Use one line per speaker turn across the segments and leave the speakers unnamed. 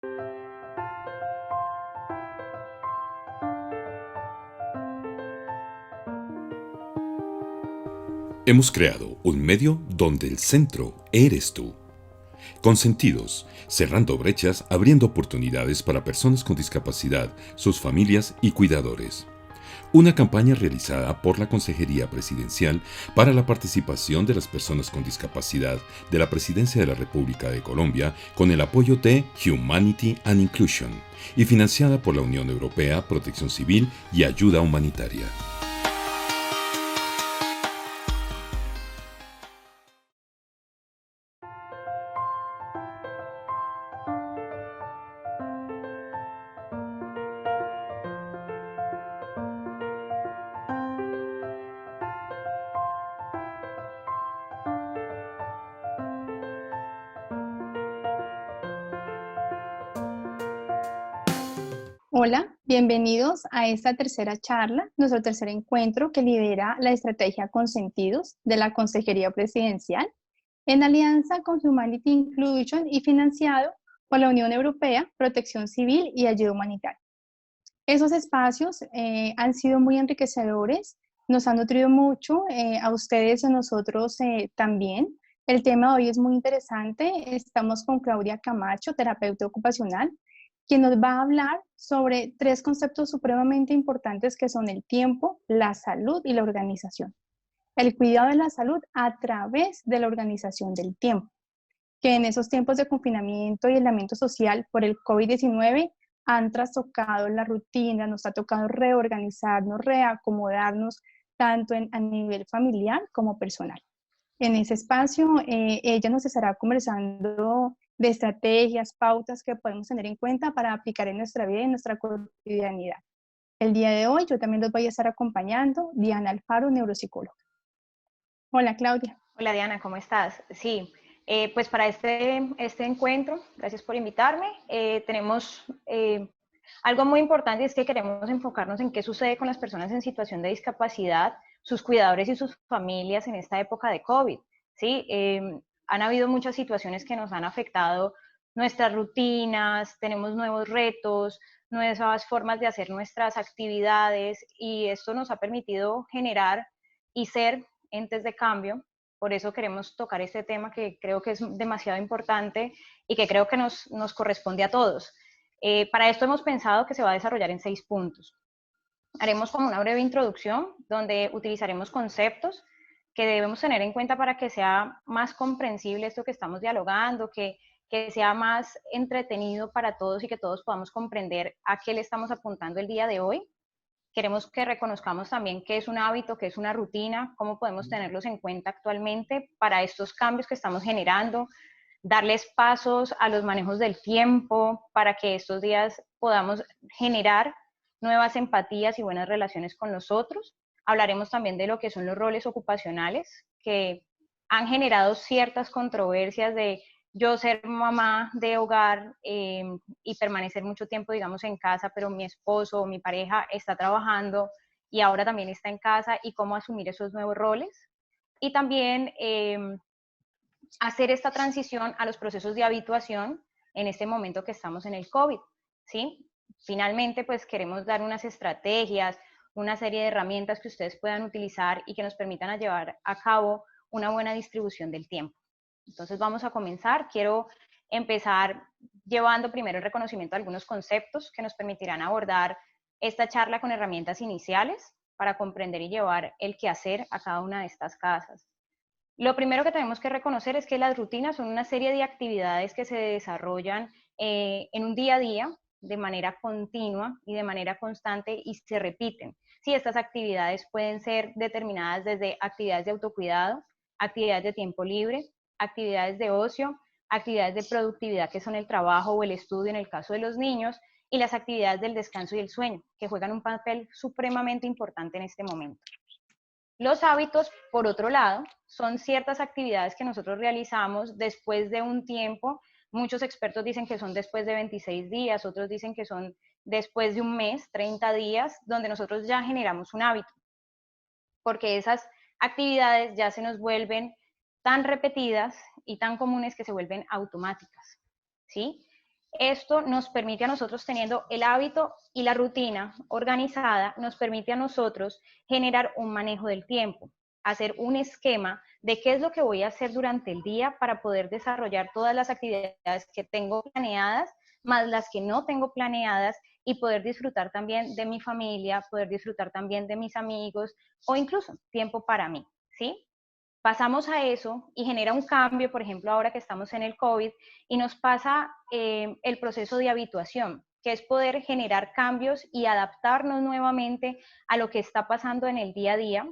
Hemos creado un medio donde el centro eres tú. Consentidos, cerrando brechas, abriendo oportunidades para personas con discapacidad, sus familias y cuidadores. Una campaña realizada por la Consejería Presidencial para la participación de las personas con discapacidad de la Presidencia de la República de Colombia con el apoyo de Humanity and Inclusion y financiada por la Unión Europea, Protección Civil y Ayuda Humanitaria.
Hola, bienvenidos a esta tercera charla, nuestro tercer encuentro que lidera la estrategia Consentidos de la Consejería Presidencial en alianza con Humanity Inclusion y financiado por la Unión Europea, Protección Civil y Ayuda Humanitaria. Esos espacios han sido muy enriquecedores, nos han nutrido mucho, a ustedes y a nosotros también. El tema de hoy es muy interesante. Estamos con Claudia Camacho, terapeuta ocupacional, quien nos va a hablar sobre tres conceptos supremamente importantes que son el tiempo, la salud y la organización. El cuidado de la salud a través de la organización del tiempo, que en esos tiempos de confinamiento y aislamiento social por el COVID-19 han trastocado la rutina, nos ha tocado reorganizarnos, reacomodarnos, tanto a nivel familiar como personal. En ese espacio, ella nos estará conversando de estrategias, pautas que podemos tener en cuenta para aplicar en nuestra vida y en nuestra cotidianidad. El día de hoy yo también los voy a estar acompañando, Diana Alfaro, neuropsicóloga. Hola, Claudia.
Hola Diana, ¿cómo estás? Sí, pues para este encuentro, gracias por invitarme, tenemos algo muy importante, es que queremos enfocarnos en qué sucede con las personas en situación de discapacidad, sus cuidadores y sus familias en esta época de COVID, ¿sí? Han habido muchas situaciones que nos han afectado nuestras rutinas, tenemos nuevos retos, nuevas formas de hacer nuestras actividades y esto nos ha permitido generar y ser entes de cambio. Por eso queremos tocar este tema que creo que es demasiado importante y que creo que nos corresponde a todos. Para esto hemos pensado que se va a desarrollar en 6 puntos. Haremos como una breve introducción donde utilizaremos conceptos que debemos tener en cuenta para que sea más comprensible esto que estamos dialogando, que sea más entretenido para todos y que todos podamos comprender a qué le estamos apuntando el día de hoy. Queremos que reconozcamos también qué es un hábito, qué es una rutina, cómo podemos tenerlos en cuenta actualmente para estos cambios que estamos generando, darles pasos a los manejos del tiempo para que estos días podamos generar nuevas empatías y buenas relaciones con los otros. Hablaremos también de lo que son los roles ocupacionales que han generado ciertas controversias de yo ser mamá de hogar y permanecer mucho tiempo, digamos, en casa, pero mi esposo o mi pareja está trabajando y ahora también está en casa y cómo asumir esos nuevos roles. Y también hacer esta transición a los procesos de habituación en este momento que estamos en el COVID, ¿sí? Finalmente, pues queremos dar unas estrategias, una serie de herramientas que ustedes puedan utilizar y que nos permitan llevar a cabo una buena distribución del tiempo. Entonces vamos a comenzar. Quiero empezar llevando primero el reconocimiento de algunos conceptos que nos permitirán abordar esta charla con herramientas iniciales para comprender y llevar el quehacer a cada una de estas casas. Lo primero que tenemos que reconocer es que las rutinas son una serie de actividades que se desarrollan en un día a día de manera continua y de manera constante y se repiten. Sí, estas actividades pueden ser determinadas desde actividades de autocuidado, actividades de tiempo libre, actividades de ocio, actividades de productividad que son el trabajo o el estudio en el caso de los niños y las actividades del descanso y el sueño, que juegan un papel supremamente importante en este momento. Los hábitos, por otro lado, son ciertas actividades que nosotros realizamos después de un tiempo. Muchos expertos dicen que son después de 26 días, otros dicen que son después de un mes, 30 días, donde nosotros ya generamos un hábito, porque esas actividades ya se nos vuelven tan repetidas y tan comunes que se vuelven automáticas, ¿sí? Esto nos permite a nosotros, teniendo el hábito y la rutina organizada, nos permite a nosotros generar un manejo del tiempo, hacer un esquema de qué es lo que voy a hacer durante el día para poder desarrollar todas las actividades que tengo planeadas, más las que no tengo planeadas, y poder disfrutar también de mi familia, poder disfrutar también de mis amigos o incluso tiempo para mí, ¿sí? Pasamos a eso y genera un cambio, por ejemplo, ahora que estamos en el COVID, y nos pasa el proceso de habituación, que es poder generar cambios y adaptarnos nuevamente a lo que está pasando en el día a día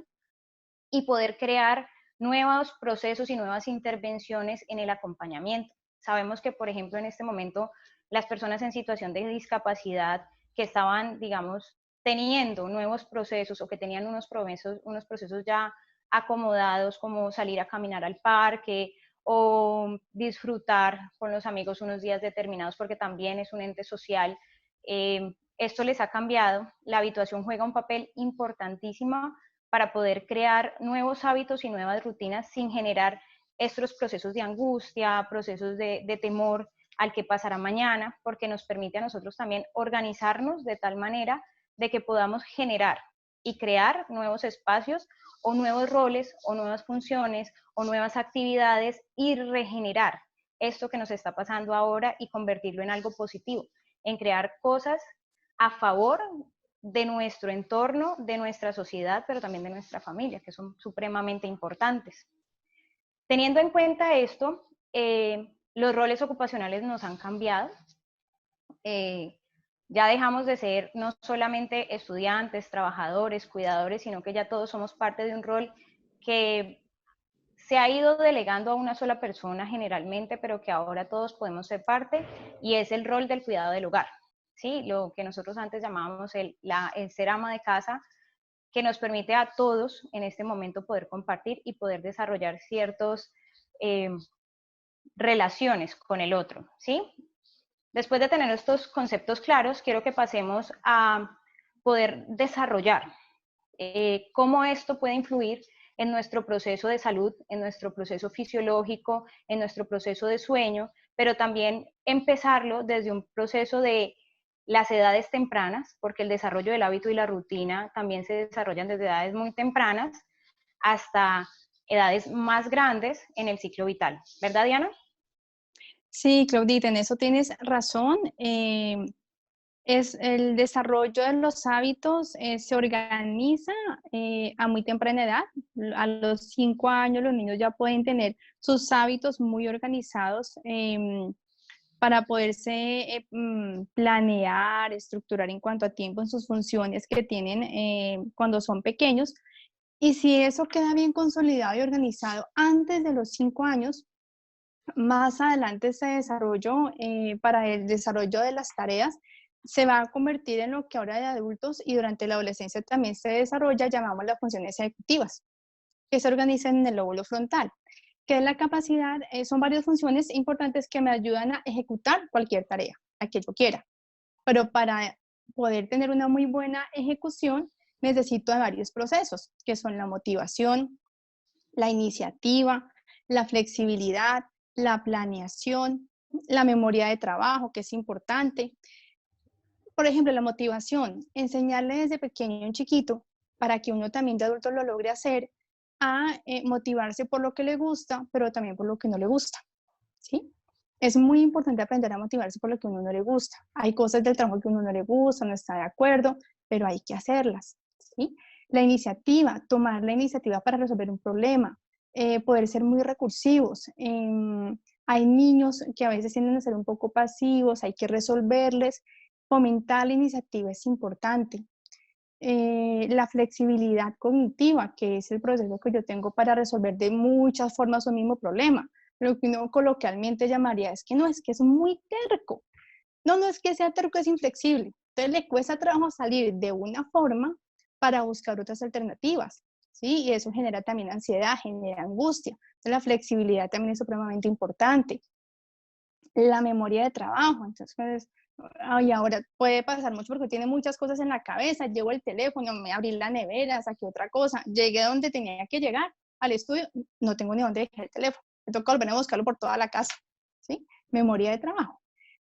y poder crear nuevos procesos y nuevas intervenciones en el acompañamiento. Sabemos que, por ejemplo, en este momento, las personas en situación de discapacidad que estaban, digamos, teniendo nuevos procesos o que tenían unos procesos ya acomodados, como salir a caminar al parque o disfrutar con los amigos unos días determinados, porque también es un ente social. Esto les ha cambiado. La habituación juega un papel importantísimo para poder crear nuevos hábitos y nuevas rutinas sin generar estos procesos de angustia, procesos de temor al que pasará mañana, porque nos permite a nosotros también organizarnos de tal manera de que podamos generar y crear nuevos espacios o nuevos roles o nuevas funciones o nuevas actividades y regenerar esto que nos está pasando ahora y convertirlo en algo positivo, en crear cosas a favor de nuestro entorno, de nuestra sociedad, pero también de nuestra familia, que son supremamente importantes. Teniendo en cuenta esto, los roles ocupacionales nos han cambiado. Ya dejamos de ser no solamente estudiantes, trabajadores, cuidadores, sino que ya todos somos parte de un rol que se ha ido delegando a una sola persona generalmente, pero que ahora todos podemos ser parte, y es el rol del cuidado del hogar. ¿Sí? Lo que nosotros antes llamábamos el ser ama de casa, que nos permite a todos en este momento poder compartir y poder desarrollar ciertas relaciones con el otro. ¿Sí? Después de tener estos conceptos claros, quiero que pasemos a poder desarrollar cómo esto puede influir en nuestro proceso de salud, en nuestro proceso fisiológico, en nuestro proceso de sueño, pero también empezarlo desde un proceso de las edades tempranas, porque el desarrollo del hábito y la rutina también se desarrollan desde edades muy tempranas hasta edades más grandes en el ciclo vital. ¿Verdad, Diana?
Sí, Claudita, en eso tienes razón. Es el desarrollo de los hábitos se organiza a muy temprana edad. A los 5 años los niños ya pueden tener sus hábitos muy organizados para poderse planear, estructurar en cuanto a tiempo en sus funciones que tienen cuando son pequeños. Y si eso queda bien consolidado y organizado antes de los 5 años, más adelante ese desarrollo, para el desarrollo de las tareas, se va a convertir en lo que ahora de adultos y durante la adolescencia también se desarrolla, llamamos las funciones ejecutivas, que se organizan en el lóbulo frontal, que es la capacidad, son varias funciones importantes que me ayudan a ejecutar cualquier tarea, la que yo quiera. Pero para poder tener una muy buena ejecución, necesito de varios procesos, que son la motivación, la iniciativa, la flexibilidad, la planeación, la memoria de trabajo, que es importante. Por ejemplo, la motivación, enseñarle desde pequeño a un chiquito, para que uno también de adulto lo logre hacer, a motivarse por lo que le gusta, pero también por lo que no le gusta, ¿sí? Es muy importante aprender a motivarse por lo que a uno no le gusta. Hay cosas del trabajo que a uno no le gusta, no está de acuerdo, pero hay que hacerlas, ¿sí? La iniciativa, tomar la iniciativa para resolver un problema, poder ser muy recursivos. Hay niños que a veces tienden a ser un poco pasivos, hay que resolverles. Fomentar la iniciativa es importante. La flexibilidad cognitiva, que es el proceso que yo tengo para resolver de muchas formas un mismo problema. Lo que uno coloquialmente llamaría es que es muy terco. No, no es que sea terco, es inflexible. Entonces le cuesta trabajo salir de una forma para buscar otras alternativas, ¿sí? Y eso genera también ansiedad, genera angustia. Entonces la flexibilidad también es supremamente importante. La memoria de trabajo, entonces, ay, ahora puede pasar mucho porque tiene muchas cosas en la cabeza, llevo el teléfono, me abrí la nevera, saqué otra cosa, llegué a donde tenía que llegar, al estudio, no tengo ni dónde dejar el teléfono, me toca volver a buscarlo por toda la casa, ¿sí? Memoria de trabajo.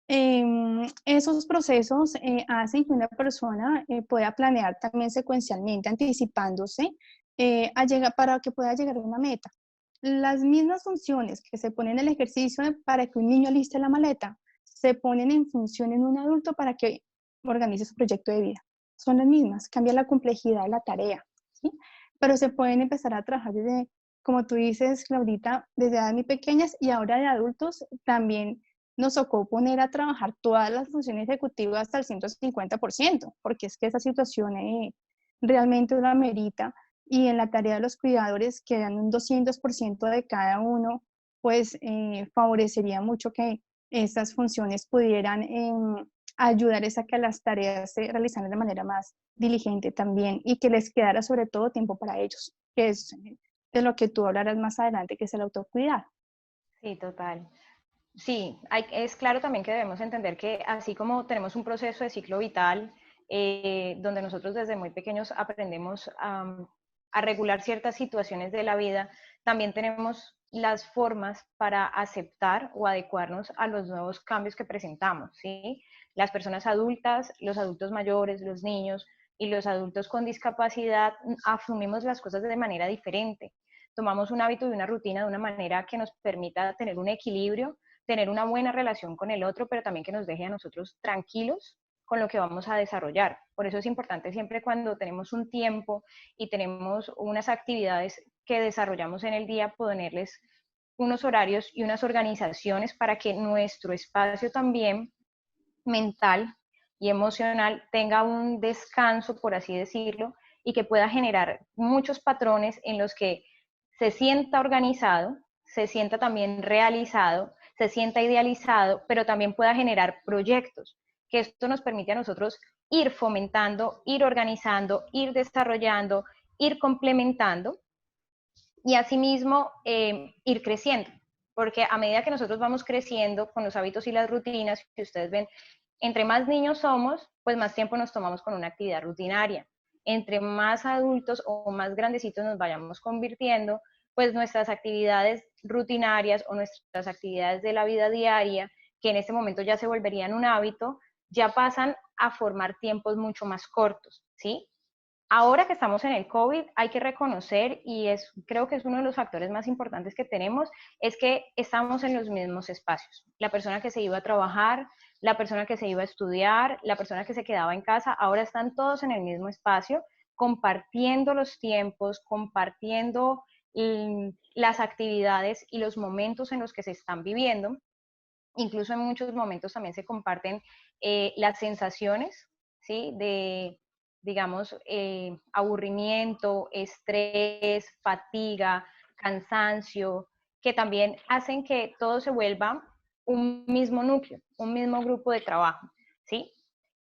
Esos procesos hacen que una persona pueda planear también secuencialmente, anticipándose para que pueda llegar a una meta. Las mismas funciones que se ponen en el ejercicio para que un niño aliste la maleta, se ponen en función en un adulto para que organice su proyecto de vida. Son las mismas, cambia la complejidad de la tarea, ¿sí? Pero se pueden empezar a trabajar desde, como tú dices, Claudita, desde edades muy pequeñas y ahora de adultos también nos tocó poner a trabajar todas las funciones ejecutivas hasta el 150%, porque es que esa situación realmente la amerita y en la tarea de los cuidadores que dan un 200% de cada uno, pues favorecería mucho que estas funciones pudieran ayudar a que las tareas se realizaran de manera más diligente también y que les quedara sobre todo tiempo para ellos, que es de lo que tú hablarás más adelante, que es el autocuidado.
Sí, total. Sí, es claro también que debemos entender que así como tenemos un proceso de ciclo vital, donde nosotros desde muy pequeños aprendemos a regular ciertas situaciones de la vida, también tenemos las formas para aceptar o adecuarnos a los nuevos cambios que presentamos, ¿sí? Las personas adultas, los adultos mayores, los niños y los adultos con discapacidad asumimos las cosas de manera diferente. Tomamos un hábito y una rutina de una manera que nos permita tener un equilibrio, tener una buena relación con el otro, pero también que nos deje a nosotros tranquilos con lo que vamos a desarrollar. Por eso es importante siempre cuando tenemos un tiempo y tenemos unas actividades que desarrollamos en el día, ponerles unos horarios y unas organizaciones para que nuestro espacio también mental y emocional tenga un descanso, por así decirlo, y que pueda generar muchos patrones en los que se sienta organizado, se sienta también realizado, se sienta idealizado, pero también pueda generar proyectos, que esto nos permite a nosotros ir fomentando, ir organizando, ir desarrollando, ir complementando y asimismo ir creciendo. Porque a medida que nosotros vamos creciendo con los hábitos y las rutinas, que ustedes ven, entre más niños somos, pues más tiempo nos tomamos con una actividad rutinaria. Entre más adultos o más grandecitos nos vayamos convirtiendo, pues nuestras actividades rutinarias o nuestras actividades de la vida diaria, que en este momento ya se volverían un hábito, ya pasan a formar tiempos mucho más cortos, ¿sí? Ahora que estamos en el COVID, hay que reconocer, y creo que es uno de los factores más importantes que tenemos, es que estamos en los mismos espacios. La persona que se iba a trabajar, la persona que se iba a estudiar, la persona que se quedaba en casa, ahora están todos en el mismo espacio, compartiendo los tiempos, compartiendo las actividades y los momentos en los que se están viviendo. Incluso en muchos momentos también se comparten las sensaciones, ¿sí? De, digamos, aburrimiento, estrés, fatiga, cansancio, que también hacen que todo se vuelva un mismo núcleo, un mismo grupo de trabajo, ¿sí?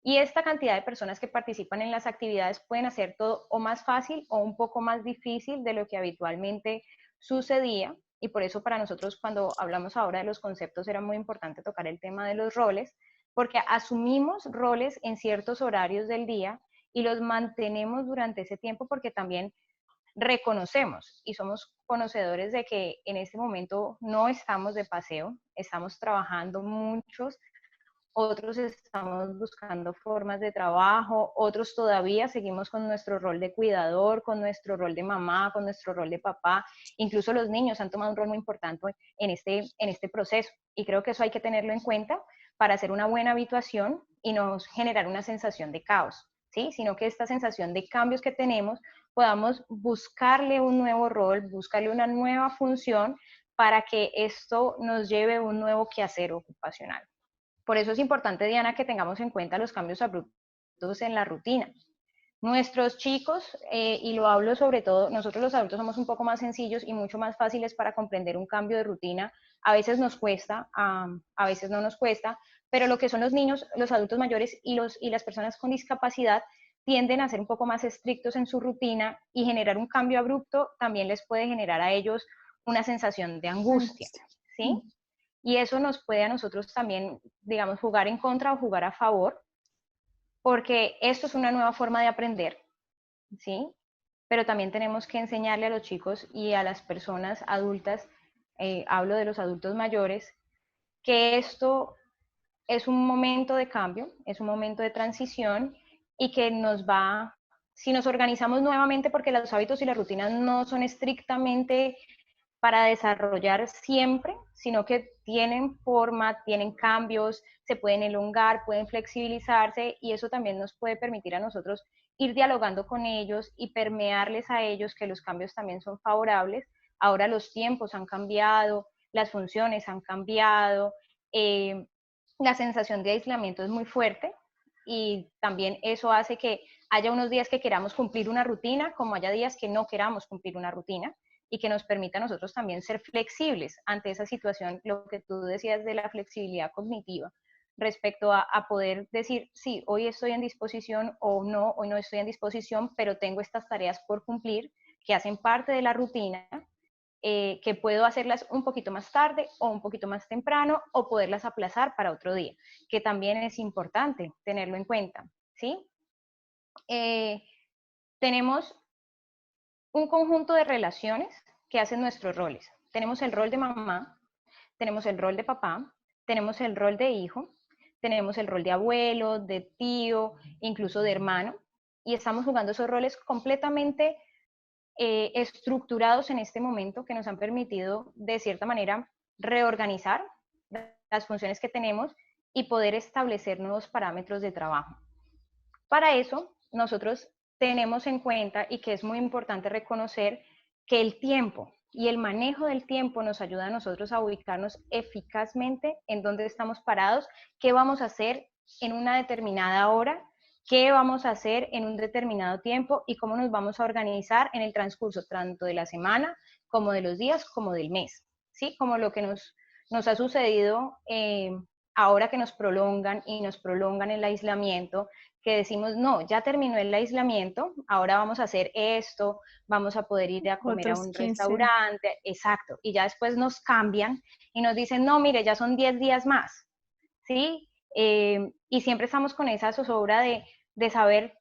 Y esta cantidad de personas que participan en las actividades pueden hacer todo o más fácil o un poco más difícil de lo que habitualmente sucedía. Y por eso para nosotros cuando hablamos ahora de los conceptos era muy importante tocar el tema de los roles, porque asumimos roles en ciertos horarios del día y los mantenemos durante ese tiempo porque también reconocemos y somos conocedores de que en este momento no estamos de paseo, estamos trabajando muchos, otros estamos buscando formas de trabajo, otros todavía seguimos con nuestro rol de cuidador, con nuestro rol de mamá, con nuestro rol de papá. Incluso los niños han tomado un rol muy importante en este proceso y creo que eso hay que tenerlo en cuenta para hacer una buena habituación y no generar una sensación de caos, ¿sí? Sino que esta sensación de cambios que tenemos podamos buscarle un nuevo rol, buscarle una nueva función para que esto nos lleve a un nuevo quehacer ocupacional. Por eso es importante, Diana, que tengamos en cuenta los cambios abruptos en la rutina. Nuestros chicos, y lo hablo sobre todo, nosotros los adultos somos un poco más sencillos y mucho más fáciles para comprender un cambio de rutina. A veces nos cuesta, a veces no nos cuesta, pero lo que son los niños, los adultos mayores y las personas con discapacidad tienden a ser un poco más estrictos en su rutina y generar un cambio abrupto también les puede generar a ellos una sensación de angustia, ¿sí? Y eso nos puede a nosotros también, digamos, jugar en contra o jugar a favor, porque esto es una nueva forma de aprender, ¿sí? Pero también tenemos que enseñarle a los chicos y a las personas adultas, hablo de los adultos mayores, que esto es un momento de cambio, es un momento de transición y que nos va, si nos organizamos nuevamente, porque los hábitos y las rutinas no son estrictamente para desarrollar siempre, sino que tienen forma, tienen cambios, se pueden elongar, pueden flexibilizarse y eso también nos puede permitir a nosotros ir dialogando con ellos y permearles a ellos que los cambios también son favorables. Ahora los tiempos han cambiado, las funciones han cambiado, la sensación de aislamiento es muy fuerte y también eso hace que haya unos días que queramos cumplir una rutina, como haya días que no queramos cumplir una rutina y que nos permita a nosotros también ser flexibles ante esa situación, lo que tú decías de la flexibilidad cognitiva, respecto a poder decir, sí, hoy estoy en disposición o no, hoy no estoy en disposición, pero tengo estas tareas por cumplir que hacen parte de la rutina, que puedo hacerlas un poquito más tarde o un poquito más temprano o poderlas aplazar para otro día, que también es importante tenerlo en cuenta, ¿sí? Tenemos un conjunto de relaciones que hacen nuestros roles. Tenemos el rol de mamá, tenemos el rol de papá, tenemos el rol de hijo, tenemos el rol de abuelo, de tío, incluso de hermano, y estamos jugando esos roles completamente estructurados en este momento que nos han permitido, de cierta manera, reorganizar las funciones que tenemos y poder establecer nuevos parámetros de trabajo. Para eso, nosotros tenemos en cuenta y que es muy importante reconocer que el tiempo y el manejo del tiempo nos ayuda a nosotros a ubicarnos eficazmente en dónde estamos parados, qué vamos a hacer en una determinada hora, qué vamos a hacer en un determinado tiempo y cómo nos vamos a organizar en el transcurso tanto de la semana como de los días como del mes, ¿sí? Como lo que nos ha sucedido ahora que nos prolongan y nos prolongan el aislamiento, que decimos, no, ya terminó el aislamiento, ahora vamos a hacer esto, vamos a poder ir a comer a
Otros
un
15.
restaurante, exacto, y ya después nos cambian y nos dicen, no, mire, ya son 10 días más, ¿sí? Y siempre estamos con esa zozobra de saber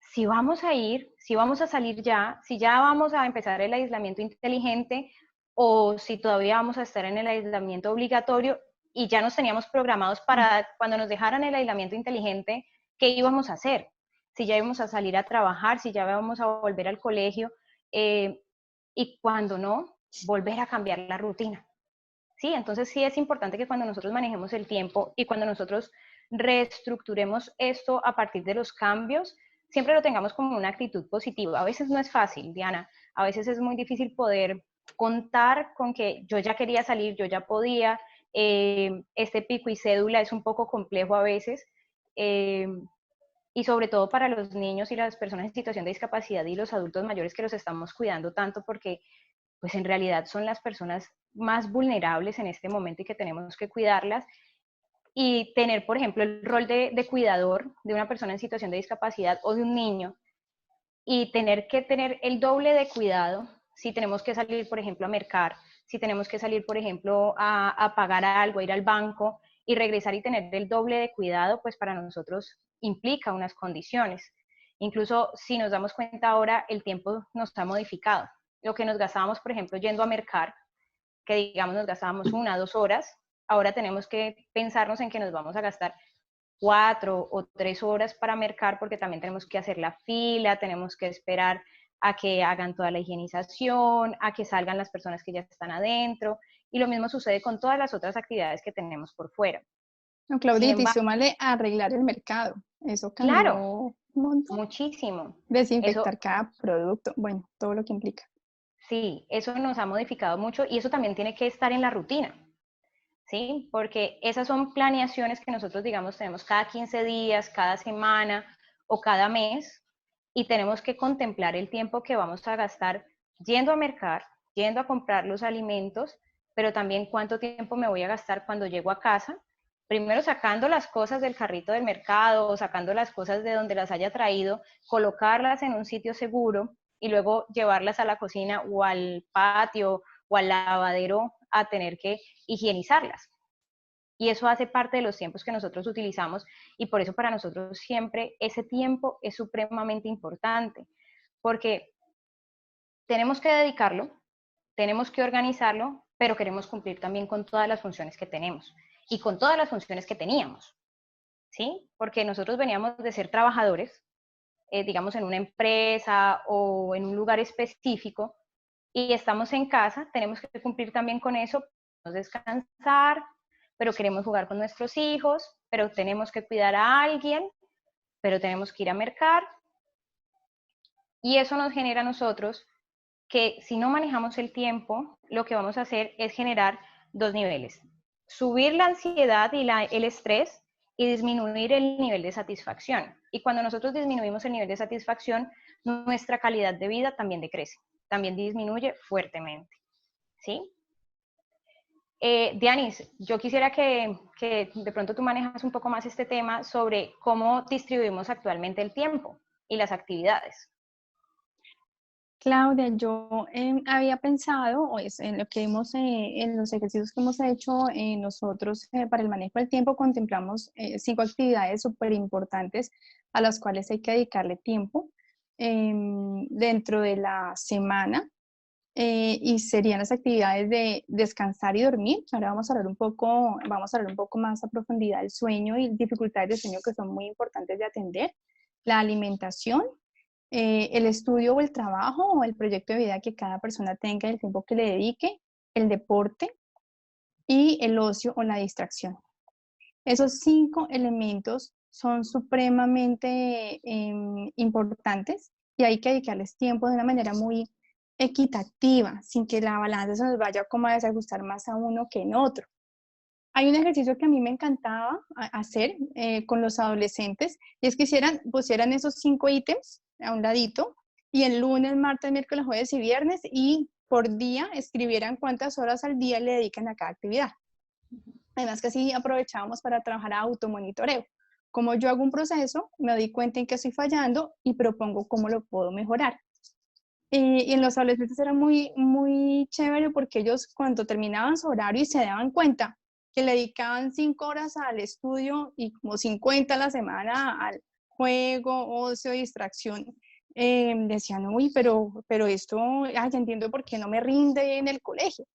si vamos a ir, si vamos a salir ya, si ya vamos a empezar el aislamiento inteligente o si todavía vamos a estar en el aislamiento obligatorio y ya nos teníamos programados para cuando nos dejaran el aislamiento inteligente, ¿qué íbamos a hacer? Si ya íbamos a salir a trabajar, si ya íbamos a volver al colegio, y cuando no, volver a cambiar la rutina. ¿Sí? Entonces sí es importante que cuando nosotros manejemos el tiempo y cuando nosotros reestructuremos esto a partir de los cambios, siempre lo tengamos como una actitud positiva. A veces no es fácil, Diana, a veces es muy difícil poder contar con que yo ya quería salir, yo ya podía, este pico y cédula es un poco complejo a veces, y sobre todo para los niños y las personas en situación de discapacidad y los adultos mayores que los estamos cuidando tanto porque pues en realidad son las personas más vulnerables en este momento y que tenemos que cuidarlas. Y tener, por ejemplo, el rol de cuidador de una persona en situación de discapacidad o de un niño y tener que tener el doble de cuidado si tenemos que salir, por ejemplo, a mercar, si tenemos que salir, por ejemplo, a pagar algo, a ir al banco y regresar y tener el doble de cuidado, pues para nosotros implica unas condiciones. Incluso si nos damos cuenta ahora, el tiempo nos ha modificado. Lo que nos gastábamos, por ejemplo, yendo a mercar, que digamos nos gastábamos 1 o 2 horas, ahora tenemos que pensarnos en que nos vamos a gastar 4 o 3 horas para mercar porque también tenemos que hacer la fila, tenemos que esperar a que hagan toda la higienización, a que salgan las personas que ya están adentro, y lo mismo sucede con todas las otras actividades que tenemos por fuera.
No,
Sin
Claudita, y
embargo,
súmale a arreglar el mercado. Eso cambió
claro,
un montón.
muchísimo. Eso,
Desinfectar cada producto, bueno, todo lo que implica.
sí, eso nos ha modificado mucho y eso también tiene que estar en la rutina. ¿Sí? Porque esas son planeaciones que nosotros, digamos, tenemos cada 15 días, cada semana o cada mes y tenemos que contemplar el tiempo que vamos a gastar yendo a mercar, yendo a comprar los alimentos, pero también cuánto tiempo me voy a gastar cuando llego a casa, primero sacando las cosas del carrito del mercado o sacando las cosas de donde las haya traído, colocarlas en un sitio seguro y luego llevarlas a la cocina o al patio o al lavadero a tener que higienizarlas. Y eso hace parte de los tiempos que nosotros utilizamos y por eso para nosotros siempre ese tiempo es supremamente importante, porque tenemos que dedicarlo, tenemos que organizarlo, pero queremos cumplir también con todas las funciones que tenemos. y con todas las funciones que teníamos, ¿sí? Porque nosotros veníamos de ser trabajadores, digamos en una empresa o en un lugar específico, y estamos en casa, tenemos que cumplir también con eso, descansar, pero queremos jugar con nuestros hijos, pero tenemos que cuidar a alguien, pero tenemos que ir a mercar, y eso nos genera a nosotros que si no manejamos el tiempo, lo que vamos a hacer es generar dos niveles. Subir la ansiedad y el estrés y disminuir el nivel de satisfacción. Y cuando nosotros disminuimos el nivel de satisfacción, nuestra calidad de vida también decrece, también disminuye fuertemente. ¿Sí? Dianis, yo quisiera que de pronto tú manejas un poco más este tema sobre cómo distribuimos actualmente el tiempo y las actividades.
Claudia, yo había pensado pues, en lo que hemos, en los ejercicios que hemos hecho nosotros para el manejo del tiempo, contemplamos 5 actividades súper importantes a las cuales hay que dedicarle tiempo dentro de la semana y serían las actividades de descansar y dormir. Ahora vamos a hablar un poco más a profundidad del sueño y dificultades de sueño que son muy importantes de atender, la alimentación, el estudio o el trabajo o el proyecto de vida que cada persona tenga, el tiempo que le dedique, el deporte y el ocio o la distracción. Esos 5 elementos son supremamente importantes y hay que dedicarles tiempo de una manera muy equitativa, sin que la balanza se nos vaya como a desajustar más a uno que en otro. Hay un ejercicio que a mí me encantaba hacer con los adolescentes y es que pusieran esos 5 ítems a un ladito y el lunes, martes, miércoles, jueves y viernes y por día escribieran cuántas horas al día le dedican a cada actividad. Además que así aprovechábamos para trabajar a automonitoreo. Como yo hago un proceso, me doy cuenta en qué estoy fallando y propongo cómo lo puedo mejorar. Y en los adolescentes era muy, muy chévere porque ellos cuando terminaban su horario y se daban cuenta que le dedicaban 5 horas al estudio y como 50 a la semana al juego, ocio, distracción, decían, uy, pero esto, ya entiendo por qué no me rinde en el colegio.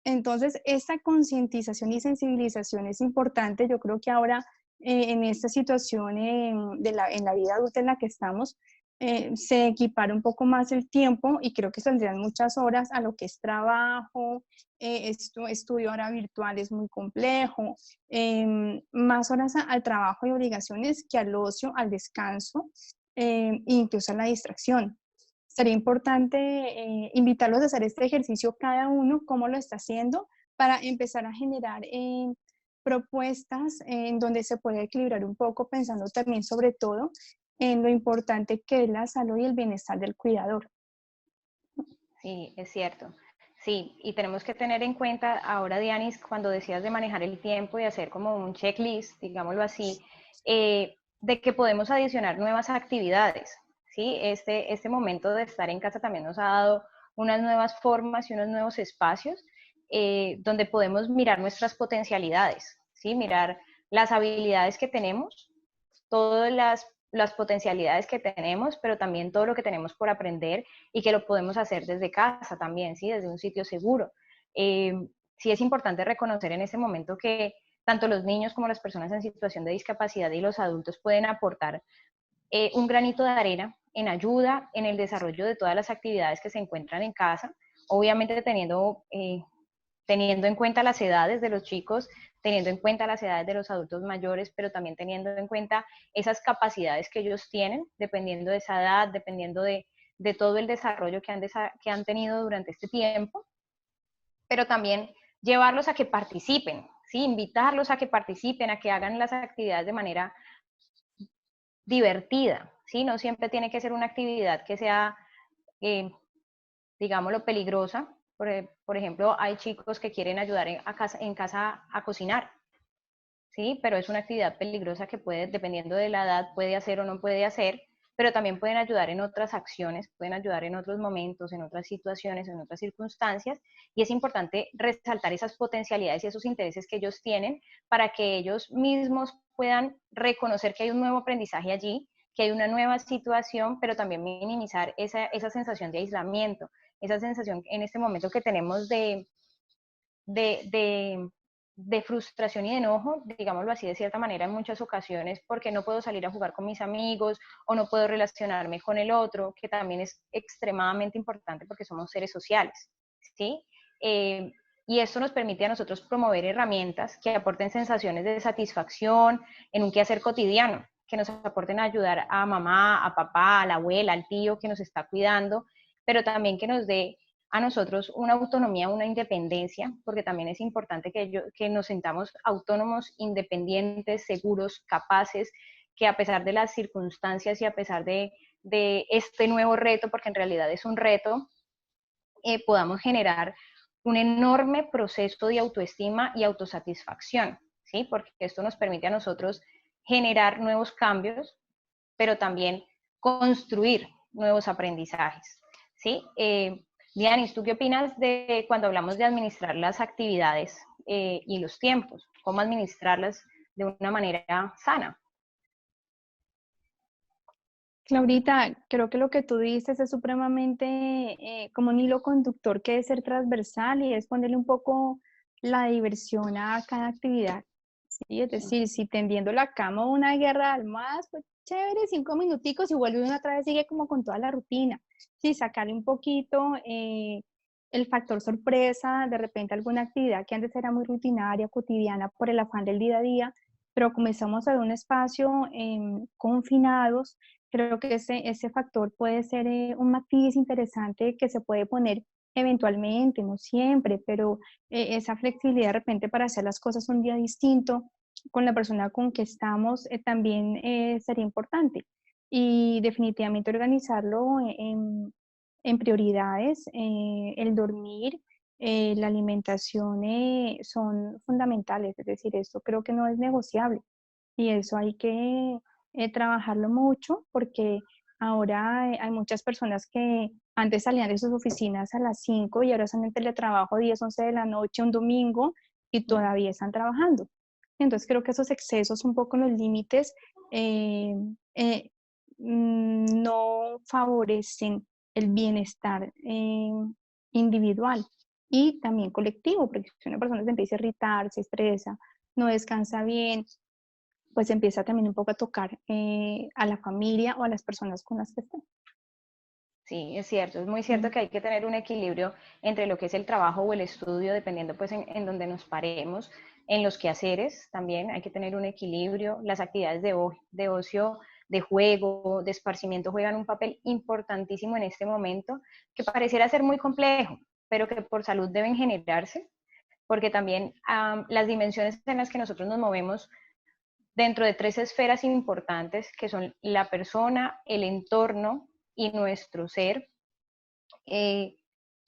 Entonces, esta concientización y sensibilización es importante. Yo creo que ahora, en esta situación en la vida adulta en la que estamos, se equipara un poco más el tiempo y creo que saldrían muchas horas a lo que es trabajo, estudio ahora virtual es muy complejo, más horas al trabajo y obligaciones que al ocio, al descanso, incluso a la distracción. Sería importante invitarlos a hacer este ejercicio cada uno, cómo lo está haciendo, para empezar a generar propuestas en donde se puede equilibrar un poco, pensando también sobre todo en lo importante que es la salud y el bienestar del cuidador.
Sí, es cierto. Sí, y tenemos que tener en cuenta ahora, Dianis, cuando decías de manejar el tiempo y hacer como un checklist, digámoslo así, de que podemos adicionar nuevas actividades, ¿sí? Este momento de estar en casa también nos ha dado unas nuevas formas y unos nuevos espacios donde podemos mirar nuestras potencialidades, ¿sí? Mirar las habilidades que tenemos, todas las potencialidades que tenemos, pero también todo lo que tenemos por aprender y que lo podemos hacer desde casa también, ¿sí? Desde un sitio seguro. Sí es importante reconocer en este momento que tanto los niños como las personas en situación de discapacidad y los adultos pueden aportar un granito de arena en ayuda en el desarrollo de todas las actividades que se encuentran en casa, obviamente teniendo en cuenta las edades de los chicos, teniendo en cuenta las edades de los adultos mayores, pero también teniendo en cuenta esas capacidades que ellos tienen, dependiendo de esa edad, dependiendo de todo el desarrollo que han tenido durante este tiempo, pero también llevarlos a que participen, ¿sí? Invitarlos a que participen, a que hagan las actividades de manera divertida, ¿sí? No siempre tiene que ser una actividad que sea, digámoslo, peligrosa. Por ejemplo, hay chicos que quieren ayudar en casa a cocinar, ¿sí? Pero es una actividad peligrosa que puede, dependiendo de la edad, puede hacer o no puede hacer, pero también pueden ayudar en otras acciones, pueden ayudar en otros momentos, en otras situaciones, en otras circunstancias, y es importante resaltar esas potencialidades y esos intereses que ellos tienen para que ellos mismos puedan reconocer que hay un nuevo aprendizaje allí, que hay una nueva situación, pero también minimizar esa sensación de aislamiento, esa sensación en este momento que tenemos de de frustración y de enojo, digámoslo así de cierta manera en muchas ocasiones, porque no puedo salir a jugar con mis amigos o no puedo relacionarme con el otro, que también es extremadamente importante porque somos seres sociales, ¿sí? Y esto nos permite a nosotros promover herramientas que aporten sensaciones de satisfacción en un quehacer cotidiano, que nos aporten a ayudar a mamá, a papá, a la abuela, al tío que nos está cuidando, pero también que nos dé a nosotros una autonomía, una independencia, porque también es importante que nos sintamos autónomos, independientes, seguros, capaces, que a pesar de las circunstancias y a pesar de este nuevo reto, porque en realidad es un reto, podamos generar un enorme proceso de autoestima y autosatisfacción, ¿sí? Porque esto nos permite a nosotros generar nuevos cambios, pero también construir nuevos aprendizajes, ¿sí? Dianis, ¿tú qué opinas de cuando hablamos de administrar las actividades y los tiempos? ¿Cómo administrarlas de una manera sana?
Claudita, creo que lo que tú dices es supremamente como un hilo conductor que debe ser transversal y es ponerle un poco la diversión a cada actividad. ¿Sí? Es decir, si tendiendo la cama o una guerra de almohadas, pues chévere, 5 minuticos y vuelve uno otra vez, sigue como con toda la rutina. Sí, sacarle un poquito el factor sorpresa, de repente alguna actividad que antes era muy rutinaria, cotidiana, por el afán del día a día, pero comenzamos a ver un espacio confinados. Creo que ese factor puede ser un matiz interesante que se puede poner eventualmente, no siempre, pero esa flexibilidad de repente para hacer las cosas un día distinto con la persona con que estamos también sería importante. Y definitivamente organizarlo en prioridades, el dormir, la alimentación son fundamentales, es decir, esto creo que no es negociable y eso hay que trabajarlo mucho porque ahora hay muchas personas que antes salían de sus oficinas a las 5 y ahora están en teletrabajo 10 11 de la noche, un domingo y todavía están trabajando. Entonces creo que esos excesos, un poco los límites, eh, eh, no favorecen el bienestar individual y también colectivo, porque si una persona se empieza a irritar, se estresa, no descansa bien, pues empieza también un poco a tocar a la familia o a las personas con las que estén.
Sí, es muy cierto que hay que tener un equilibrio entre lo que es el trabajo o el estudio, dependiendo pues en donde nos paremos, en los quehaceres también hay que tener un equilibrio, las actividades de ocio, de juego, de esparcimiento juegan un papel importantísimo en este momento, que pareciera ser muy complejo, pero que por salud deben generarse, porque también las dimensiones en las que nosotros nos movemos dentro de 3 esferas importantes, que son la persona, el entorno y nuestro ser, eh,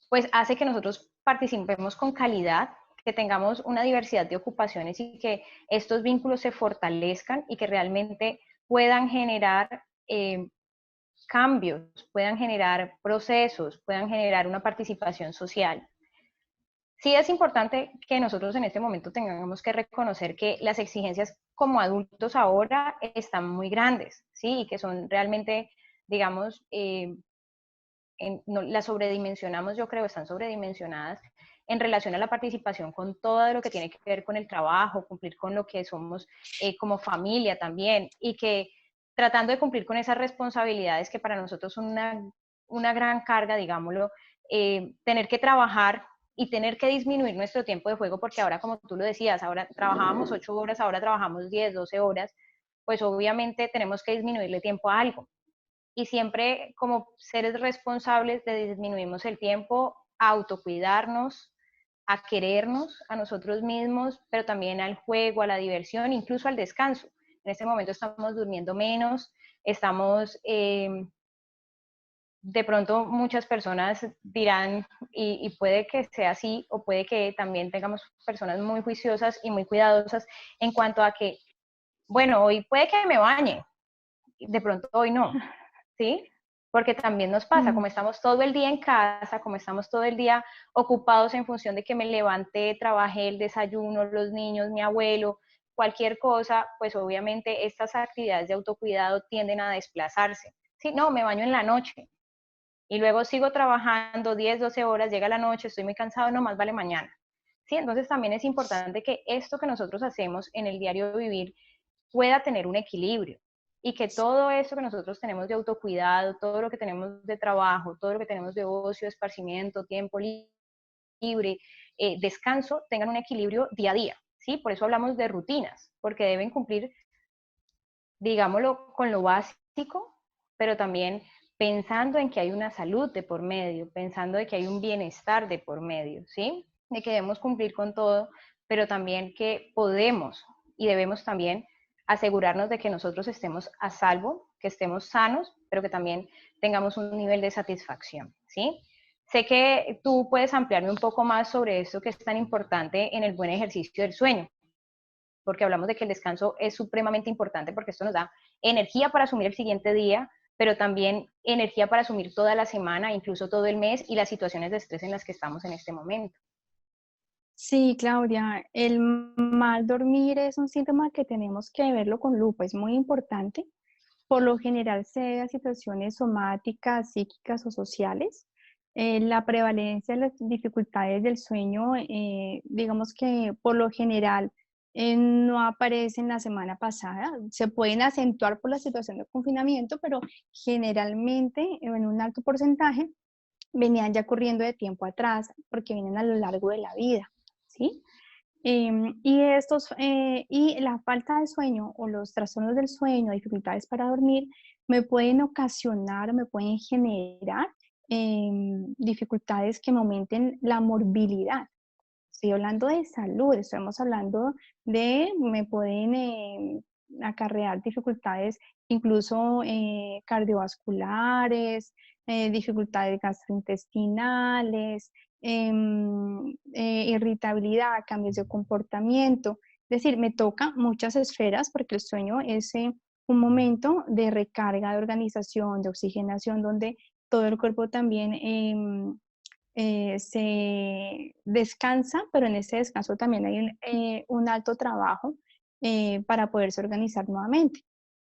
pues hace que nosotros participemos con calidad, que tengamos una diversidad de ocupaciones y que estos vínculos se fortalezcan y que realmente puedan generar cambios, puedan generar procesos, puedan generar una participación social. Sí es importante que nosotros en este momento tengamos que reconocer que las exigencias como adultos ahora están muy grandes, ¿sí? Y que son realmente, digamos, no, las sobredimensionamos, yo creo, están sobredimensionadas en relación a la participación con todo lo que tiene que ver con el trabajo, cumplir con lo que somos como familia también, y que tratando de cumplir con esas responsabilidades que para nosotros son una gran carga, digámoslo, tener que trabajar y tener que disminuir nuestro tiempo de juego, porque ahora, como tú lo decías, ahora trabajábamos 8 horas, ahora trabajamos 10, 12 horas, pues obviamente tenemos que disminuirle tiempo a algo. Y siempre como seres responsables de disminuimos el tiempo a autocuidarnos, a querernos a nosotros mismos, pero también al juego, a la diversión, incluso al descanso. En este momento estamos durmiendo menos, estamos de pronto muchas personas dirán, y puede que sea así, o puede que también tengamos personas muy juiciosas y muy cuidadosas en cuanto a que, bueno, hoy puede que me bañe, de pronto hoy no, ¿sí? Porque también nos pasa, como estamos todo el día en casa, como estamos todo el día ocupados en función de que me levanté, trabajé, el desayuno, los niños, mi abuelo, cualquier cosa, pues obviamente estas actividades de autocuidado tienden a desplazarse. Sí, no, me baño en la noche y luego sigo trabajando 10, 12 horas, llega la noche, estoy muy cansado, no más vale mañana. ¿sí? Entonces también es importante que esto que nosotros hacemos en el diario vivir pueda tener un equilibrio y que todo eso que nosotros tenemos de autocuidado, todo lo que tenemos de trabajo, todo lo que tenemos de ocio, esparcimiento, tiempo libre, descanso, tengan un equilibrio día a día, ¿sí? Por eso hablamos de rutinas, porque deben cumplir, digámoslo, con lo básico, pero también pensando en que hay una salud de por medio, pensando en que hay un bienestar de por medio, ¿sí? De que debemos cumplir con todo, pero también que podemos y debemos también asegurarnos de que nosotros estemos a salvo, que estemos sanos, pero que también tengamos un nivel de satisfacción, ¿sí? Sé que tú puedes ampliarme un poco más sobre esto que es tan importante en el buen ejercicio del sueño, porque hablamos de que el descanso es supremamente importante porque esto nos da energía para asumir el siguiente día, pero también energía para asumir toda la semana, incluso todo el mes y las situaciones de estrés en las que estamos en este momento.
Sí, Claudia, el mal dormir es un síntoma que tenemos que verlo con lupa, es muy importante. Por lo general se debe a situaciones somáticas, psíquicas o sociales. La prevalencia de las dificultades del sueño, digamos que por lo general no aparecen la semana pasada. Se pueden acentuar por la situación de confinamiento, pero generalmente en un alto porcentaje venían ya corriendo de tiempo atrás porque vienen a lo largo de la vida, ¿sí? Y la falta de sueño o los trastornos del sueño, dificultades para dormir, me pueden ocasionar, me pueden generar dificultades que me aumenten la morbilidad. Estoy hablando de salud, estamos hablando me pueden acarrear dificultades incluso cardiovasculares, dificultades gastrointestinales, irritabilidad, cambios de comportamiento. Es decir, me toca muchas esferas porque el sueño es un momento de recarga, de organización, de oxigenación, donde todo el cuerpo también se descansa, pero en ese descanso también hay un alto trabajo para poderse organizar nuevamente.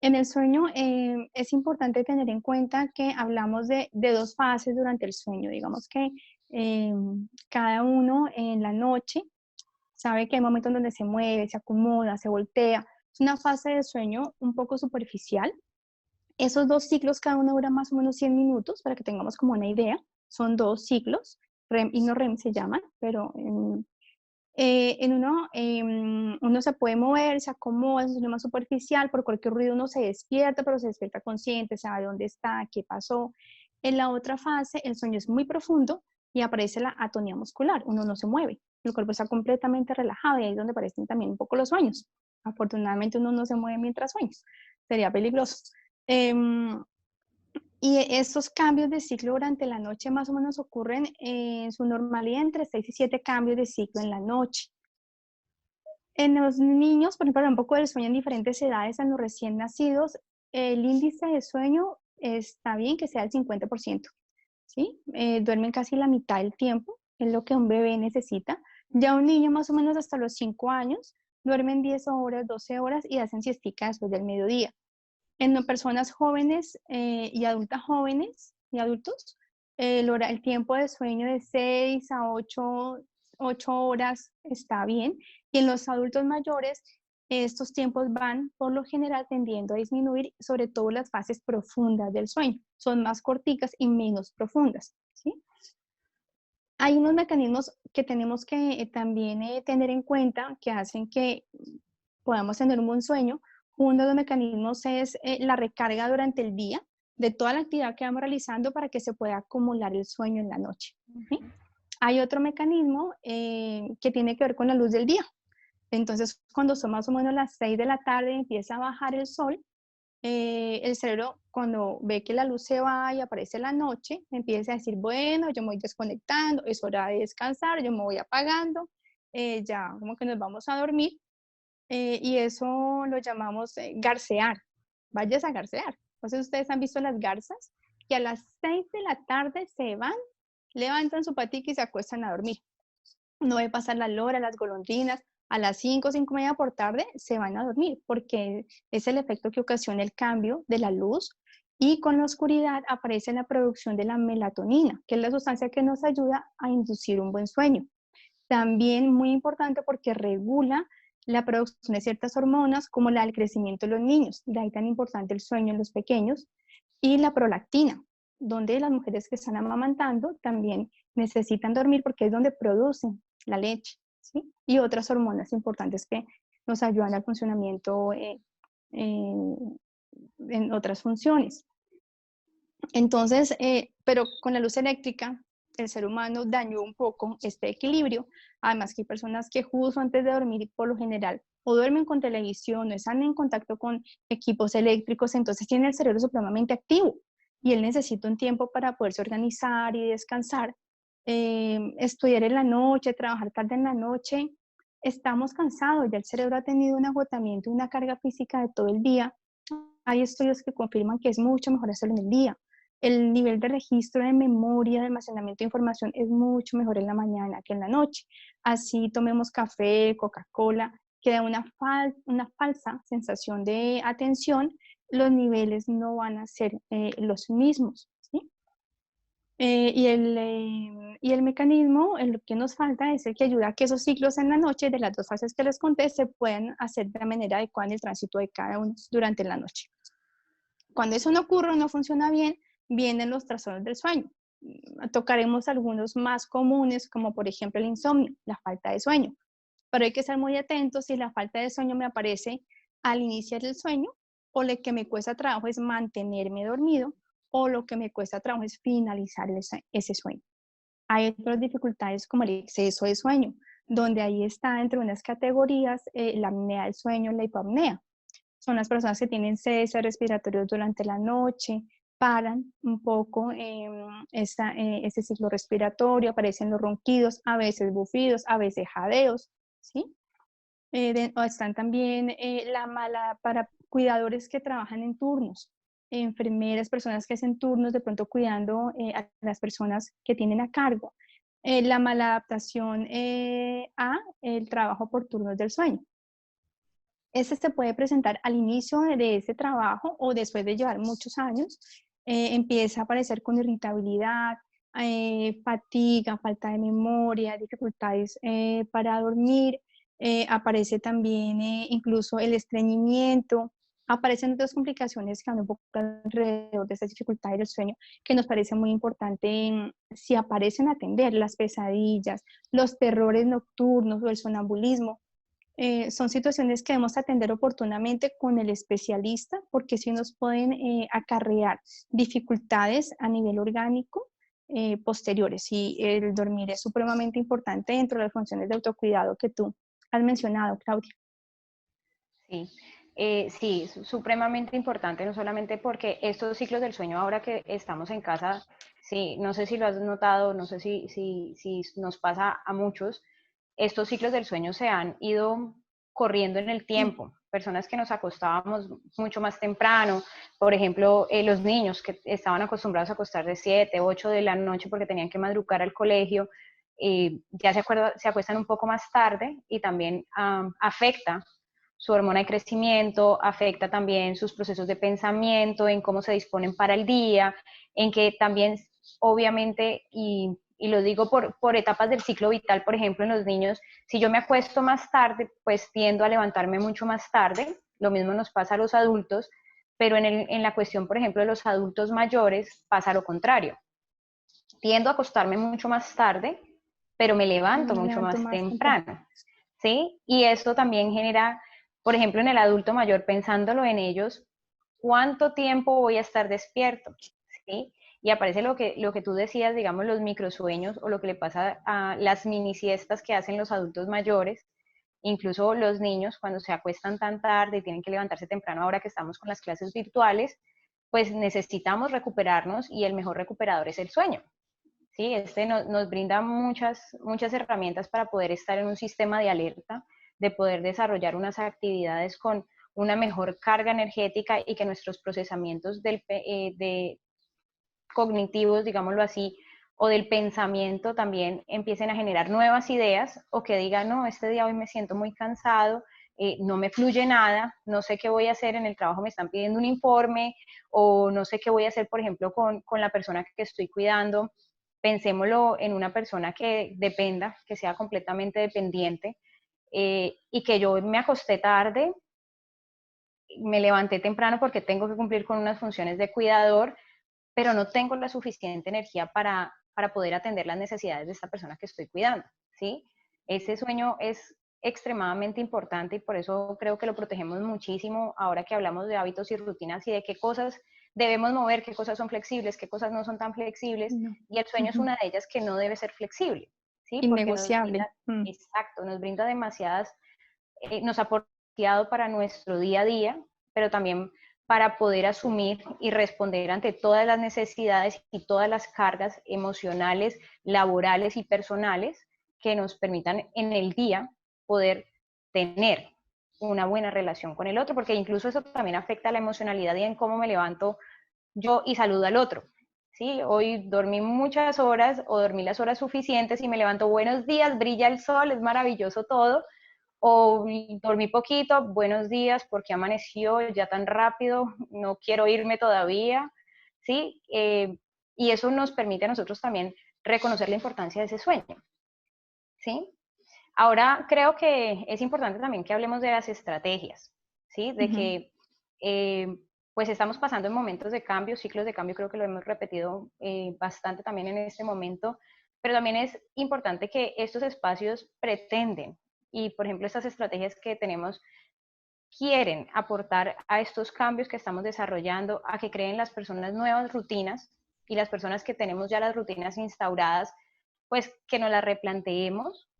En el sueño es importante tener en cuenta que hablamos de dos fases durante el sueño. Digamos que cada uno en la noche sabe que hay momentos donde se mueve, se acomoda, se voltea. Es una fase de sueño un poco superficial. Esos dos ciclos, cada uno dura más o menos 100 minutos, para que tengamos como una idea. Son dos ciclos, REM y no REM se llaman, pero en uno se puede mover, se acomoda, es más superficial, por cualquier ruido uno se despierta, pero se despierta consciente, sabe dónde está, qué pasó. En la otra fase, el sueño es muy profundo y aparece la atonía muscular, uno no se mueve, el cuerpo está completamente relajado y ahí es donde aparecen también un poco los sueños. Afortunadamente uno no se mueve mientras sueños, sería peligroso. Y estos cambios de ciclo durante la noche más o menos ocurren en su normalidad entre 6 y 7 cambios de ciclo en la noche. En los niños, por ejemplo, un poco del sueño en diferentes edades, en los recién nacidos, el índice de sueño está bien que sea el 50%, ¿sí? Duermen casi la mitad del tiempo, es lo que un bebé necesita. Ya un niño más o menos hasta los 5 años, duermen 10 horas, 12 horas y hacen siestica después del mediodía. En personas jóvenes y adultas jóvenes y adultos, el tiempo de sueño de 6 a 8 horas está bien. Y en los adultos mayores, estos tiempos van por lo general tendiendo a disminuir, sobre todo las fases profundas del sueño. Son más corticas y menos profundas, ¿sí? Hay unos mecanismos que tenemos que también tener en cuenta que hacen que podamos tener un buen sueño. Uno de los mecanismos es la recarga durante el día de toda la actividad que vamos realizando para que se pueda acumular el sueño en la noche, ¿sí? Hay otro mecanismo que tiene que ver con la luz del día. Entonces, cuando son más o menos las 6 de la tarde y empieza a bajar el sol, el cerebro cuando ve que la luz se va y aparece la noche, empieza a decir, bueno, yo me voy desconectando, es hora de descansar, yo me voy apagando, ya como que nos vamos a dormir. Y eso lo llamamos garcear. Vayas a garcear. Entonces, ustedes han visto las garzas que a las 6 de la tarde se van, levantan su patica y se acuestan a dormir. No debe pasar la lora, las golondrinas, a las 5, 5 y media por tarde se van a dormir, porque es el efecto que ocasiona el cambio de la luz y con la oscuridad aparece la producción de la melatonina, que es la sustancia que nos ayuda a inducir un buen sueño. También muy importante porque regula la producción de ciertas hormonas como la del crecimiento de los niños, de ahí tan importante el sueño en los pequeños, y la prolactina, donde las mujeres que están amamantando también necesitan dormir porque es donde producen la leche, ¿sí? Y otras hormonas importantes que nos ayudan al funcionamiento en otras funciones. Entonces, pero con la luz eléctrica, el ser humano dañó un poco este equilibrio. Además que hay personas que justo antes de dormir, por lo general, o duermen con televisión, o están en contacto con equipos eléctricos, entonces tienen el cerebro supremamente activo y él necesita un tiempo para poderse organizar y descansar. Estudiar en la noche, trabajar tarde en la noche, estamos cansados, ya el cerebro ha tenido un agotamiento, una carga física de todo el día. Hay estudios que confirman que es mucho mejor hacerlo en el día. El nivel de registro de memoria, de almacenamiento de información es mucho mejor en la mañana que en la noche. Así tomemos café, Coca-Cola, que da una falsa sensación de atención, los niveles no van a ser los mismos, ¿sí? Y el mecanismo, lo que nos falta es el que ayuda a que esos ciclos en la noche, de las dos fases que les conté, se puedan hacer de la manera adecuada en el tránsito de cada uno durante la noche. Cuando eso no ocurre o no funciona bien, vienen los trastornos del sueño. Tocaremos algunos más comunes, como por ejemplo el insomnio, la falta de sueño. Pero hay que estar muy atentos si la falta de sueño me aparece al iniciar el sueño, o lo que me cuesta trabajo es mantenerme dormido, o lo que me cuesta trabajo es finalizar ese sueño. Hay otras dificultades como el exceso de sueño, donde ahí está entre unas categorías la apnea del sueño, la hipopnea. Son las personas que tienen cese respiratorio durante la noche, paran un poco ese ciclo respiratorio, aparecen los ronquidos, a veces bufidos, a veces jadeos, ¿sí? Están también para cuidadores que trabajan en turnos, enfermeras, personas que hacen turnos de pronto cuidando a las personas que tienen a cargo. La maladaptación a el trabajo por turnos del sueño. Este se puede presentar al inicio de ese trabajo o después de llevar muchos años. Empieza a aparecer con irritabilidad, fatiga, falta de memoria, dificultades para dormir. Aparece también incluso el estreñimiento. Aparecen otras complicaciones que andan un poco alrededor de estas dificultades del sueño, que nos parece muy importante si aparecen atender las pesadillas, los terrores nocturnos o el sonambulismo. Son situaciones que debemos atender oportunamente con el especialista porque si nos pueden acarrear dificultades a nivel orgánico posteriores. Y el dormir es supremamente importante dentro de las funciones de autocuidado que tú has mencionado, Claudia.
Sí, sí, es supremamente importante, no solamente porque estos ciclos del sueño, ahora que estamos en casa, sí, no sé si lo has notado, no sé si nos pasa a muchos, estos ciclos del sueño se han ido corriendo en el tiempo. Personas que nos acostábamos mucho más temprano, por ejemplo, los niños que estaban acostumbrados a acostar de 7, 8 de la noche porque tenían que madrugar al colegio, ya se acuestan un poco más tarde y también afecta su hormona de crecimiento, afecta también sus procesos de pensamiento, en cómo se disponen para el día, en que también, obviamente, y lo digo por etapas del ciclo vital, por ejemplo, en los niños, si yo me acuesto más tarde, pues tiendo a levantarme mucho más tarde, lo mismo nos pasa a los adultos, pero en la cuestión, por ejemplo, de los adultos mayores pasa lo contrario. Tiendo a acostarme mucho más tarde, pero me levanto mucho más temprano, ¿sí? Y esto también genera, por ejemplo, en el adulto mayor, pensándolo en ellos, ¿cuánto tiempo voy a estar despierto? ¿Sí? Y aparece lo que tú decías, digamos, los microsueños o lo que le pasa a las mini siestas que hacen los adultos mayores, incluso los niños cuando se acuestan tan tarde y tienen que levantarse temprano ahora que estamos con las clases virtuales, pues necesitamos recuperarnos y el mejor recuperador es el sueño. ¿Sí? Nos brinda muchas herramientas para poder estar en un sistema de alerta, de poder desarrollar unas actividades con una mejor carga energética y que nuestros procesamientos de cognitivos, digámoslo así, o del pensamiento también empiecen a generar nuevas ideas o que digan, no, este día hoy me siento muy cansado, no me fluye nada, no sé qué voy a hacer en el trabajo, me están pidiendo un informe o no sé qué voy a hacer, por ejemplo, con la persona que estoy cuidando. pensémoslo en una persona que dependa, que sea completamente dependiente, y que yo me acosté tarde, me levanté temprano porque tengo que cumplir con unas funciones de cuidador, pero no tengo la suficiente energía para poder atender las necesidades de esta persona que estoy cuidando, ¿sí? Ese sueño es extremadamente importante y por eso creo que lo protegemos muchísimo ahora que hablamos de hábitos y rutinas y de qué cosas debemos mover, qué cosas son flexibles, qué cosas no son tan flexibles,
No.
y el sueño es una de ellas que no debe ser flexible, ¿sí? Porque nos
Innegociable.
brinda, exacto, nos brinda demasiadas, nos aporta demasiado para nuestro día a día, pero también para poder asumir y responder ante todas las necesidades y todas las cargas emocionales, laborales y personales que nos permitan en el día poder tener una buena relación con el otro, porque incluso eso también afecta a la emocionalidad y en cómo me levanto yo y saludo al otro. ¿Sí? Hoy dormí muchas horas o dormí las horas suficientes y me levanto buenos días, brilla el sol, es maravilloso todo, o dormí poquito, buenos días, porque amaneció ya tan rápido, no quiero irme todavía, ¿sí? Y eso nos permite a nosotros también reconocer la importancia de ese sueño, ¿sí? Ahora creo que es importante también que hablemos de las estrategias, ¿sí? De que pues estamos pasando en momentos de cambio, ciclos de cambio, creo que lo hemos repetido bastante también en este momento, pero también es importante que estos espacios pretenden y, por ejemplo, estas estrategias que tenemos quieren aportar a estos cambios que estamos desarrollando, a que creen las personas nuevas rutinas y las personas que tenemos ya las rutinas instauradas, pues que nos las replanteemos,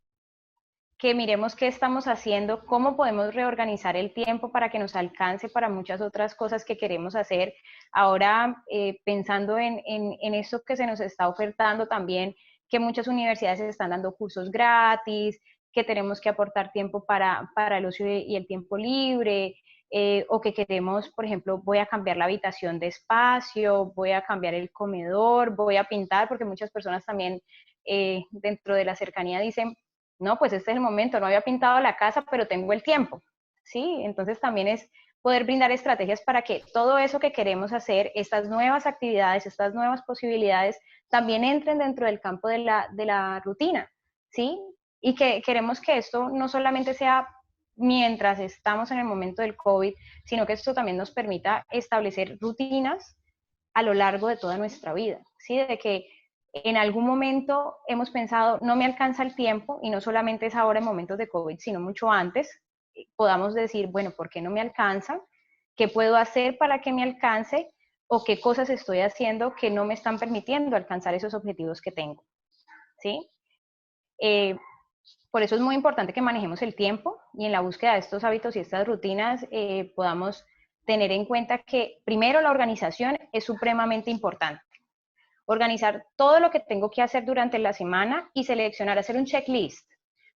que miremos qué estamos haciendo, cómo podemos reorganizar el tiempo para que nos alcance para muchas otras cosas que queremos hacer. Ahora, pensando en esto que se nos está ofertando también, que muchas universidades están dando cursos gratis, que tenemos que aportar tiempo para el ocio y el tiempo libre, o que queremos, por ejemplo, voy a cambiar la habitación de espacio, voy a cambiar el comedor, voy a pintar, porque muchas personas también dentro de la cercanía dicen, no, pues este es el momento, no había pintado la casa, pero tengo el tiempo, ¿sí? Entonces también es poder brindar estrategias para que todo eso que queremos hacer, estas nuevas actividades, estas nuevas posibilidades, también entren dentro del campo de la rutina, ¿sí? Y que queremos que esto no solamente sea mientras estamos en el momento del COVID, sino que esto también nos permita establecer rutinas a lo largo de toda nuestra vida, ¿sí? De que en algún momento hemos pensado, no me alcanza el tiempo, y no solamente es ahora en momentos de COVID, sino mucho antes, podamos decir, bueno, ¿por qué no me alcanza? ¿Qué puedo hacer para que me alcance? ¿O qué cosas estoy haciendo que no me están permitiendo alcanzar esos objetivos que tengo? ¿Sí? Por eso es muy importante que manejemos el tiempo y en la búsqueda de estos hábitos y estas rutinas podamos tener en cuenta que primero la organización es supremamente importante. Organizar todo lo que tengo que hacer durante la semana y seleccionar, hacer un checklist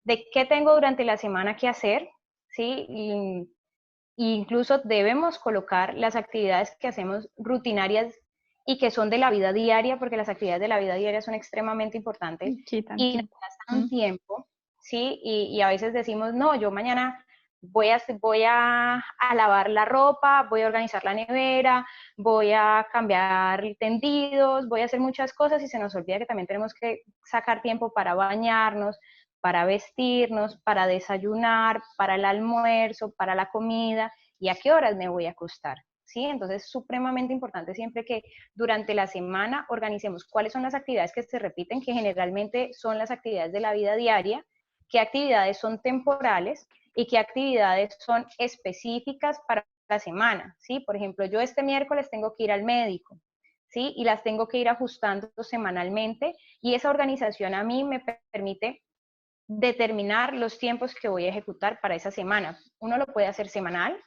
de qué tengo durante la semana que hacer, ¿sí? Y incluso debemos colocar las actividades que hacemos rutinarias y que son de la vida diaria, porque las actividades de la vida diaria son extremadamente importantes y nos gastan tiempo, ¿sí? Y a veces decimos, no, yo mañana voy a lavar la ropa, voy a organizar la nevera, voy a cambiar tendidos, voy a hacer muchas cosas y se nos olvida que también tenemos que sacar tiempo para bañarnos, para vestirnos, para desayunar, para el almuerzo, para la comida y a qué horas me voy a acostar. ¿Sí? Entonces es supremamente importante siempre que durante la semana organicemos cuáles son las actividades que se repiten, que generalmente son las actividades de la vida diaria, qué actividades son temporales y qué actividades son específicas para la semana. ¿Sí? Por ejemplo, yo este miércoles tengo que ir al médico, ¿sí? Y las tengo que ir ajustando semanalmente y esa organización a mí me permite determinar los tiempos que voy a ejecutar para esa semana. Uno lo puede hacer semanal,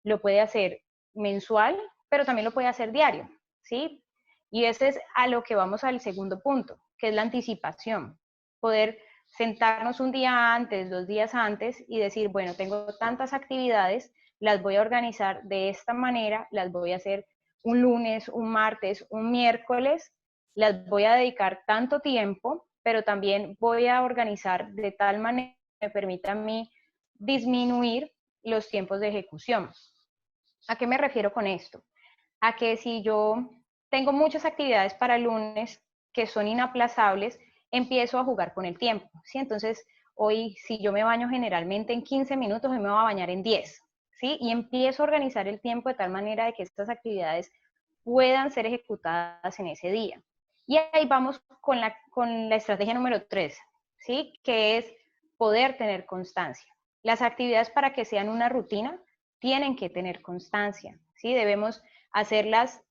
lo puede hacer mensual, pero también lo puede hacer diario, ¿sí? Y ese es a lo que vamos al segundo punto, que es la anticipación. Poder sentarnos un día antes, 2 días antes y decir, bueno, tengo tantas actividades, las voy a organizar de esta manera, las voy a hacer un lunes, un martes, un miércoles, las voy a dedicar tanto tiempo, pero también voy a organizar de tal manera que me permita a mí disminuir los tiempos de ejecución. ¿A qué me refiero con esto? A que si yo tengo muchas actividades para el lunes que son inaplazables, empiezo a jugar con el tiempo, ¿sí? Entonces, hoy, si yo me baño generalmente en 15 minutos, hoy me voy a bañar en 10, ¿sí? Y empiezo a organizar el tiempo de tal manera de que estas actividades puedan ser ejecutadas en ese día. Y ahí vamos con la estrategia número 3, ¿sí? Que es poder tener constancia. Las actividades, para que sean una rutina, tienen que tener constancia, ¿sí? Debemos hacerlas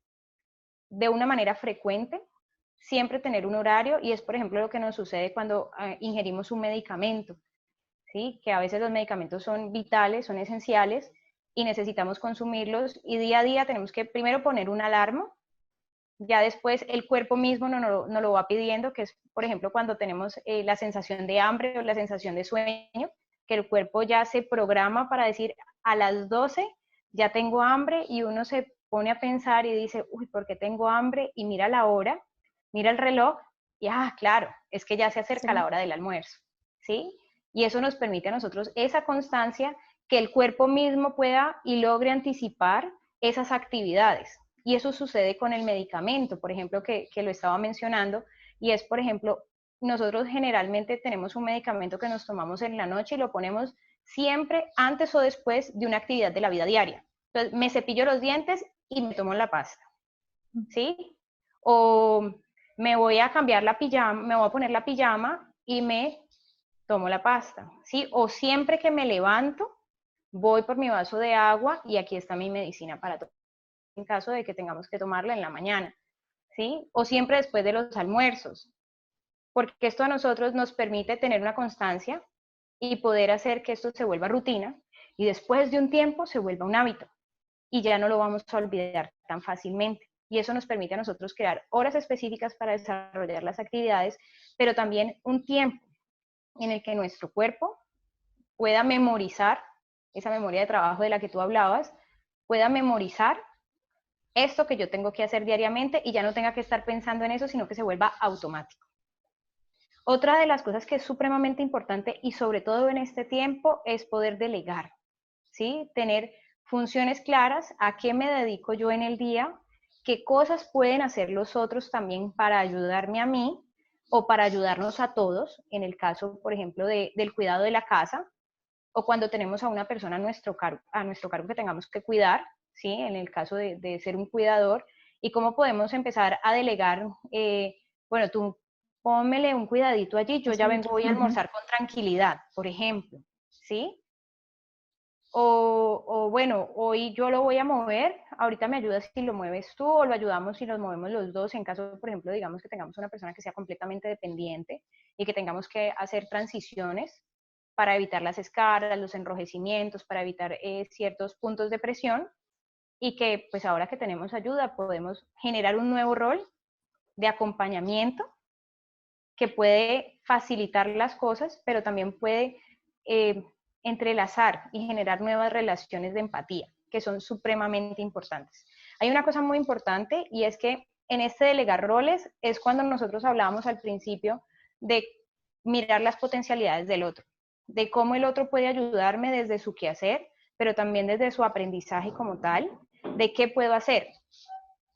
de una manera frecuente, siempre tener un horario, y es, por ejemplo, lo que nos sucede cuando ingerimos un medicamento, ¿sí? Que a veces los medicamentos son vitales, son esenciales, y necesitamos consumirlos, y día a día tenemos que primero poner una alarma, ya después el cuerpo mismo no lo va pidiendo, que es, por ejemplo, cuando tenemos la sensación de hambre o la sensación de sueño, que el cuerpo ya se programa para decir, a las 12 ya tengo hambre, y uno se pone a pensar y dice, uy, ¿por qué tengo hambre? Y mira la hora, mira el reloj, y claro, es que ya se acerca la hora del almuerzo, ¿sí? Y eso nos permite a nosotros esa constancia, que el cuerpo mismo pueda y logre anticipar esas actividades. Y eso sucede con el medicamento, por ejemplo, que lo estaba mencionando, y es, por ejemplo, nosotros generalmente tenemos un medicamento que nos tomamos en la noche y lo ponemos siempre antes o después de una actividad de la vida diaria. Entonces, me cepillo los dientes y me tomo la pasta, ¿sí? O me voy a cambiar la pijama, me voy a poner la pijama y me tomo la pasta, ¿sí? O siempre que me levanto, voy por mi vaso de agua y aquí está mi medicina para tomar en caso de que tengamos que tomarla en la mañana, ¿sí? O siempre después de los almuerzos, porque esto a nosotros nos permite tener una constancia y poder hacer que esto se vuelva rutina, y después de un tiempo se vuelva un hábito, y ya no lo vamos a olvidar tan fácilmente. Y eso nos permite a nosotros crear horas específicas para desarrollar las actividades, pero también un tiempo en el que nuestro cuerpo pueda memorizar, esa memoria de trabajo de la que tú hablabas, pueda memorizar esto que yo tengo que hacer diariamente, y ya no tenga que estar pensando en eso, sino que se vuelva automático. Otra de las cosas que es supremamente importante, y sobre todo en este tiempo, es poder delegar, ¿sí? Tener funciones claras, a qué me dedico yo en el día, qué cosas pueden hacer los otros también para ayudarme a mí, o para ayudarnos a todos, en el caso, por ejemplo, del cuidado de la casa, o cuando tenemos a una persona a nuestro cargo que tengamos que cuidar, ¿sí? En el caso de ser un cuidador, y cómo podemos empezar a delegar, bueno, tú pónmele un cuidadito allí, yo ya vengo, voy a almorzar con tranquilidad, por ejemplo, ¿sí? O bueno, hoy yo lo voy a mover, ahorita me ayudas si lo mueves tú, o lo ayudamos si los movemos los dos, en caso, por ejemplo, digamos que tengamos una persona que sea completamente dependiente y que tengamos que hacer transiciones para evitar las escaras, los enrojecimientos, para evitar ciertos puntos de presión, y que pues ahora que tenemos ayuda podemos generar un nuevo rol de acompañamiento que puede facilitar las cosas, pero también puede entrelazar y generar nuevas relaciones de empatía, que son supremamente importantes. Hay una cosa muy importante, y es que en este delegar roles es cuando nosotros hablábamos al principio de mirar las potencialidades del otro, de cómo el otro puede ayudarme desde su quehacer, pero también desde su aprendizaje como tal, de qué puedo hacer.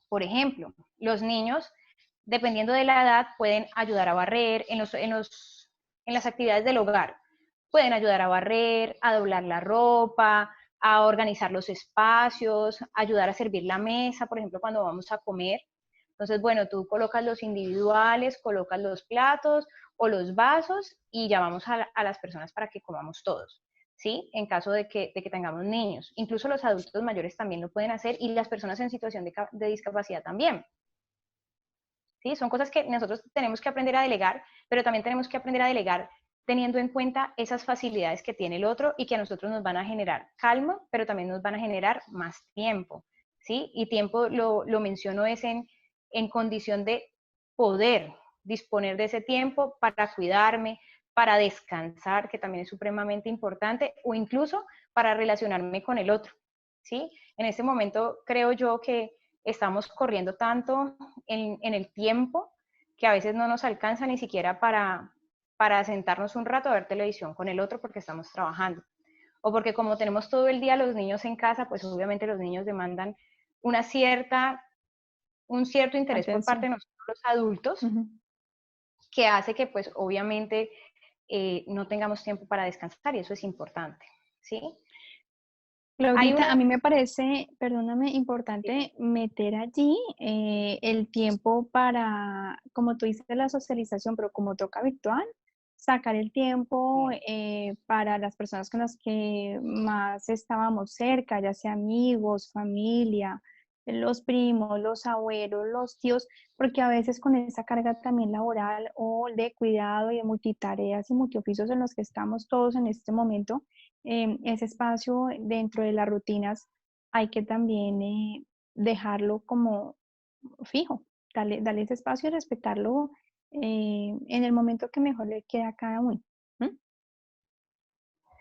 Por ejemplo, los niños, dependiendo de la edad, pueden ayudar a barrer en las actividades del hogar. Pueden ayudar a barrer, a doblar la ropa, a organizar los espacios, ayudar a servir la mesa, por ejemplo, cuando vamos a comer. Entonces, bueno, tú colocas los individuales, colocas los platos o los vasos, y llamamos a las personas para que comamos todos, ¿sí? En caso de que tengamos niños. Incluso los adultos mayores también lo pueden hacer, y las personas en situación de discapacidad también. ¿Sí? Son cosas que nosotros tenemos que aprender a delegar, pero también tenemos que aprender a delegar teniendo en cuenta esas facilidades que tiene el otro, y que a nosotros nos van a generar calma, pero también nos van a generar más tiempo, ¿sí? Y tiempo lo menciono es en condición de poder disponer de ese tiempo para cuidarme, para descansar, que también es supremamente importante, o incluso para relacionarme con el otro, ¿sí? En este momento creo yo que estamos corriendo tanto en el tiempo, que a veces no nos alcanza ni siquiera para sentarnos un rato a ver televisión con el otro, porque estamos trabajando. O porque como tenemos todo el día los niños en casa, pues obviamente los niños demandan un cierto interés por parte de nosotros los adultos, que hace que pues obviamente no tengamos tiempo para descansar y eso es importante, ¿sí? Hay
Claudita,
una...
a mí me parece, perdóname, importante meter allí el tiempo para, como tú dices, la socialización, pero como toca virtual, sacar el tiempo para las personas con las que más estábamos cerca, ya sea amigos, familia, los primos, los abuelos, los tíos, porque a veces con esa carga también laboral o de cuidado y de multitareas y multioficios en los que estamos todos en este momento, ese espacio dentro de las rutinas hay que también dejarlo como fijo, darle ese espacio y respetarlo en el momento que mejor le queda a cada uno. ¿Mm?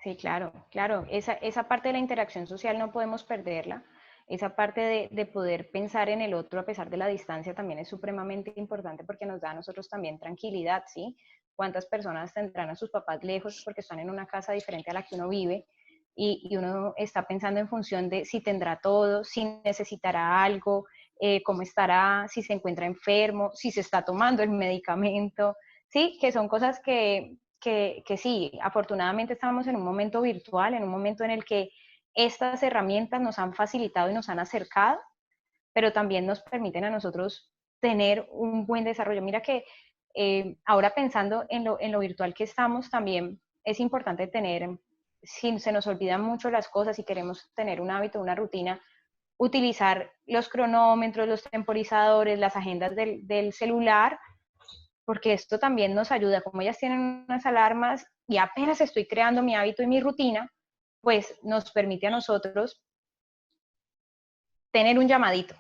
Sí, claro, claro. Esa parte de la interacción social no podemos perderla. Esa parte de poder pensar en el otro a pesar de la distancia también es supremamente importante porque nos da a nosotros también tranquilidad, ¿sí? ¿Cuántas personas tendrán a sus papás lejos porque están en una casa diferente a la que uno vive y uno está pensando en función de si tendrá todo, si necesitará algo, cómo estará, si se encuentra enfermo, si se está tomando el medicamento, ¿sí? Que son cosas que sí, afortunadamente estamos en un momento virtual, en un momento en el que estas herramientas nos han facilitado y nos han acercado, pero también nos permiten a nosotros tener un buen desarrollo. Mira que ahora pensando en lo virtual que estamos, también es importante tener, si se nos olvidan mucho las cosas y queremos tener un hábito, una rutina, utilizar los cronómetros, los temporizadores, las agendas del celular, porque esto también nos ayuda, como ellas tienen unas alarmas y apenas estoy creando mi hábito y mi rutina, pues nos permite a nosotros tener un llamadito,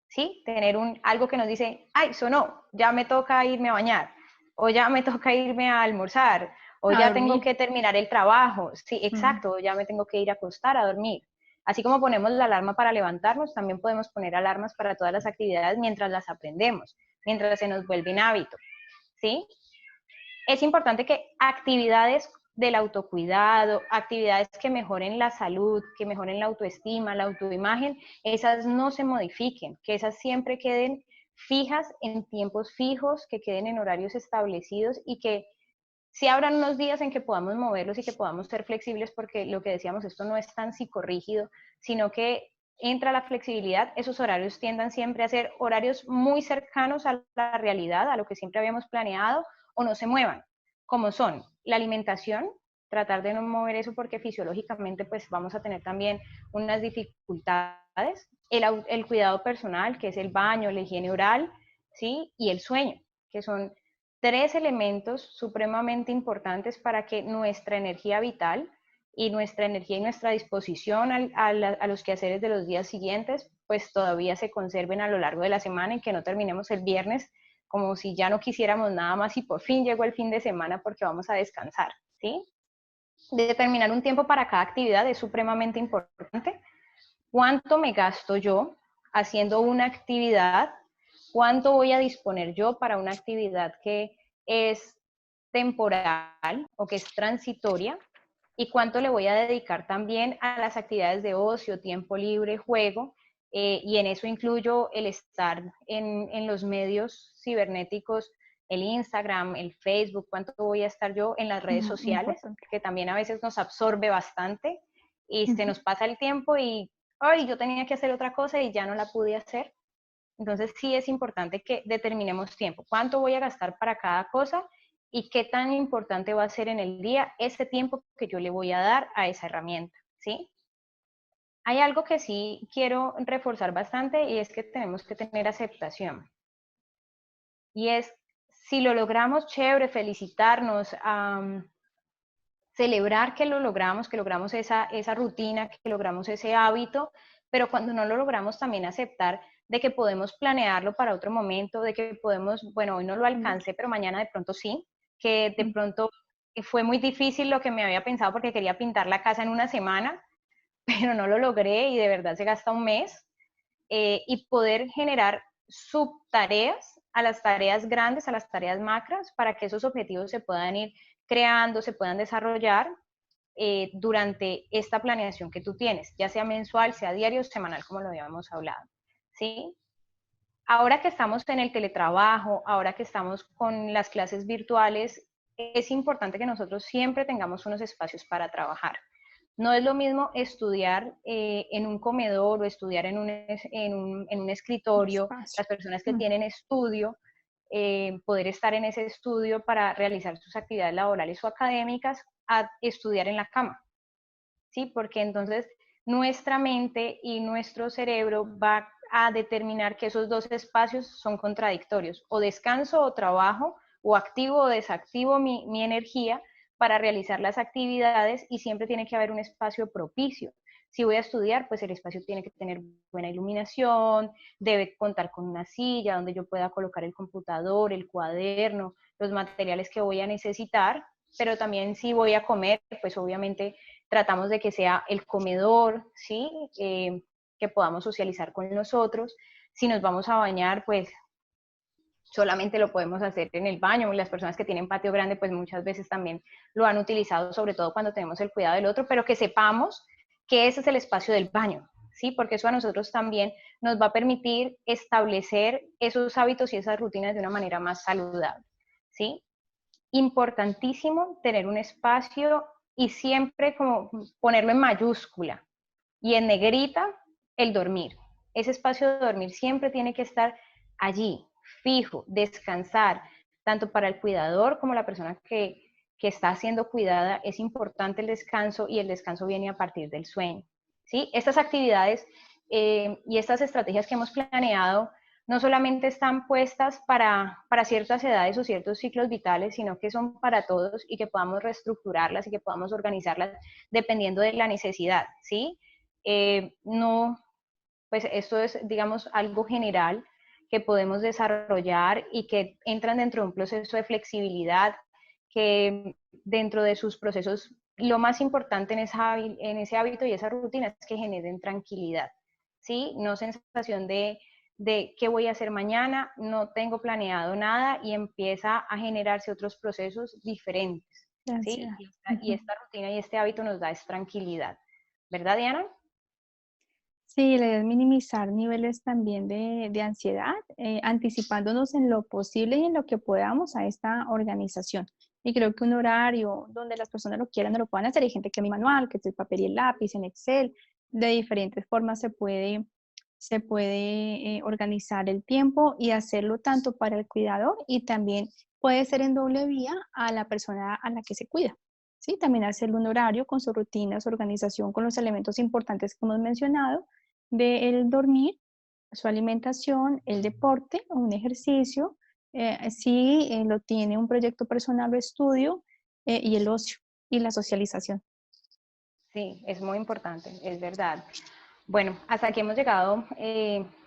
¿sí? Tener algo que nos dice, ay, sonó, ya me toca irme a bañar, o ya me toca irme a almorzar, o
A
ya tengo
dormir.
que terminar el trabajo, sí,
Mm.
exacto, ya me tengo que ir a acostar a dormir. Así como ponemos la alarma para levantarnos, también podemos poner alarmas para todas las actividades mientras las aprendemos, mientras se nos vuelven hábito, ¿sí? Es importante que actividades del autocuidado, actividades que mejoren la salud, que mejoren la autoestima, la autoimagen, esas no se modifiquen, que esas siempre queden fijas en tiempos fijos, que queden en horarios establecidos y que sí habrán unos días en que podamos moverlos y que podamos ser flexibles, porque lo que decíamos, esto no es tan psicorrígido, sino que entra la flexibilidad, esos horarios tiendan siempre a ser horarios muy cercanos a la realidad, a lo que siempre habíamos planeado, o no se muevan, como son la alimentación, tratar de no mover eso porque fisiológicamente pues vamos a tener también unas dificultades, el cuidado personal, que es el baño, la higiene oral, ¿sí? Y el sueño, que son tres elementos supremamente importantes para que nuestra energía vital y nuestra energía y nuestra disposición a los quehaceres de los días siguientes, pues todavía se conserven a lo largo de la semana y que no terminemos el viernes como si ya no quisiéramos nada más y por fin llegó el fin de semana porque vamos a descansar, ¿sí? Determinar un tiempo para cada actividad es supremamente importante. ¿Cuánto me gasto yo haciendo una actividad? ¿Cuánto voy a disponer yo para una actividad que es temporal o que es transitoria? ¿Y cuánto le voy a dedicar también a las actividades de ocio, tiempo libre, juego? Y en eso incluyo el estar en los medios cibernéticos, el Instagram, el Facebook, cuánto voy a estar yo en las redes sociales,
Importante.
que también a veces nos absorbe bastante y se
Ujú.
nos pasa el tiempo y, ay, yo tenía que hacer otra cosa y ya no la pude hacer. Entonces sí es importante que determinemos tiempo, cuánto voy a gastar para cada cosa y qué tan importante va a ser en el día ese tiempo que yo le voy a dar a esa herramienta, ¿sí? Hay algo que sí quiero reforzar bastante y es que tenemos que tener aceptación. Y es, si lo logramos, chévere, felicitarnos, celebrar que logramos esa rutina, que logramos ese hábito, pero cuando no lo logramos también aceptar de que podemos planearlo para otro momento, de que podemos, bueno, hoy no lo
Mm.
alcancé, pero mañana de pronto sí, que de
Mm.
pronto fue muy difícil lo que me había pensado porque quería pintar la casa en una semana, pero no lo logré y de verdad se gasta un mes, y poder generar subtareas a las tareas grandes, a las tareas macras, para que esos objetivos se puedan ir creando, se puedan desarrollar durante esta planeación que tú tienes, ya sea mensual, sea diario, semanal, como lo habíamos hablado. ¿Sí? Ahora que estamos en el teletrabajo, ahora que estamos con las clases virtuales, es importante que nosotros siempre tengamos unos espacios para trabajar. No es lo mismo estudiar en un comedor o estudiar en un escritorio,
Espacio.
las personas que tienen estudio, poder estar en ese estudio para realizar sus actividades laborales o académicas, a estudiar en la cama, ¿sí? Porque entonces nuestra mente y nuestro cerebro va a determinar que esos dos espacios son contradictorios, o descanso o trabajo, o activo o desactivo mi energía para realizar las actividades, y siempre tiene que haber un espacio propicio. Si voy a estudiar, pues el espacio tiene que tener buena iluminación, debe contar con una silla donde yo pueda colocar el computador, el cuaderno, los materiales que voy a necesitar, pero también si voy a comer, pues obviamente tratamos de que sea el comedor, ¿sí? Que podamos socializar con nosotros. Si nos vamos a bañar, pues solamente lo podemos hacer en el baño. Las personas que tienen patio grande, pues muchas veces también lo han utilizado, sobre todo cuando tenemos el cuidado del otro, pero que sepamos que ese es el espacio del baño, ¿sí? Porque eso a nosotros también nos va a permitir establecer esos hábitos y esas rutinas de una manera más saludable, ¿sí? Importantísimo tener un espacio y siempre como ponerlo en mayúscula y en negrita el dormir. Ese espacio de dormir siempre tiene que estar allí, fijo, descansar, tanto para el cuidador como la persona que está siendo cuidada. Es importante el descanso, y el descanso viene a partir del sueño, ¿sí? Estas actividades y estas estrategias que hemos planeado no solamente están puestas para ciertas edades o ciertos ciclos vitales, sino que son para todos, y que podamos reestructurarlas y que podamos organizarlas dependiendo de la necesidad, ¿sí? No, pues esto es, digamos, algo general que podemos desarrollar y que entran dentro de un proceso de flexibilidad, que dentro de sus procesos, lo más importante en ese hábito y esa rutina es que generen tranquilidad, ¿sí? No sensación de qué voy a hacer mañana, no tengo planeado nada, y empieza a generarse otros procesos diferentes,
De
¿sí?
ansiedad.
Y esta rutina y este hábito nos da es tranquilidad, ¿verdad, Diana?
Sí, la idea es minimizar niveles también de ansiedad, anticipándonos en lo posible y en lo que podamos a esta organización. Y creo que un horario donde las personas lo quieran o lo puedan hacer, hay gente que mi manual, que es el papel y el lápiz, en Excel, de diferentes formas se puede organizar el tiempo y hacerlo tanto para el cuidador, y también puede ser en doble vía a la persona a la que se cuida. Sí, también hacerle un horario con su rutina, su organización, con los elementos importantes que hemos mencionado, de el dormir, su alimentación, el deporte o un ejercicio, si lo tiene un proyecto personal o estudio, y el ocio y la socialización.
Sí, es muy importante, es verdad. Bueno, hasta aquí hemos llegado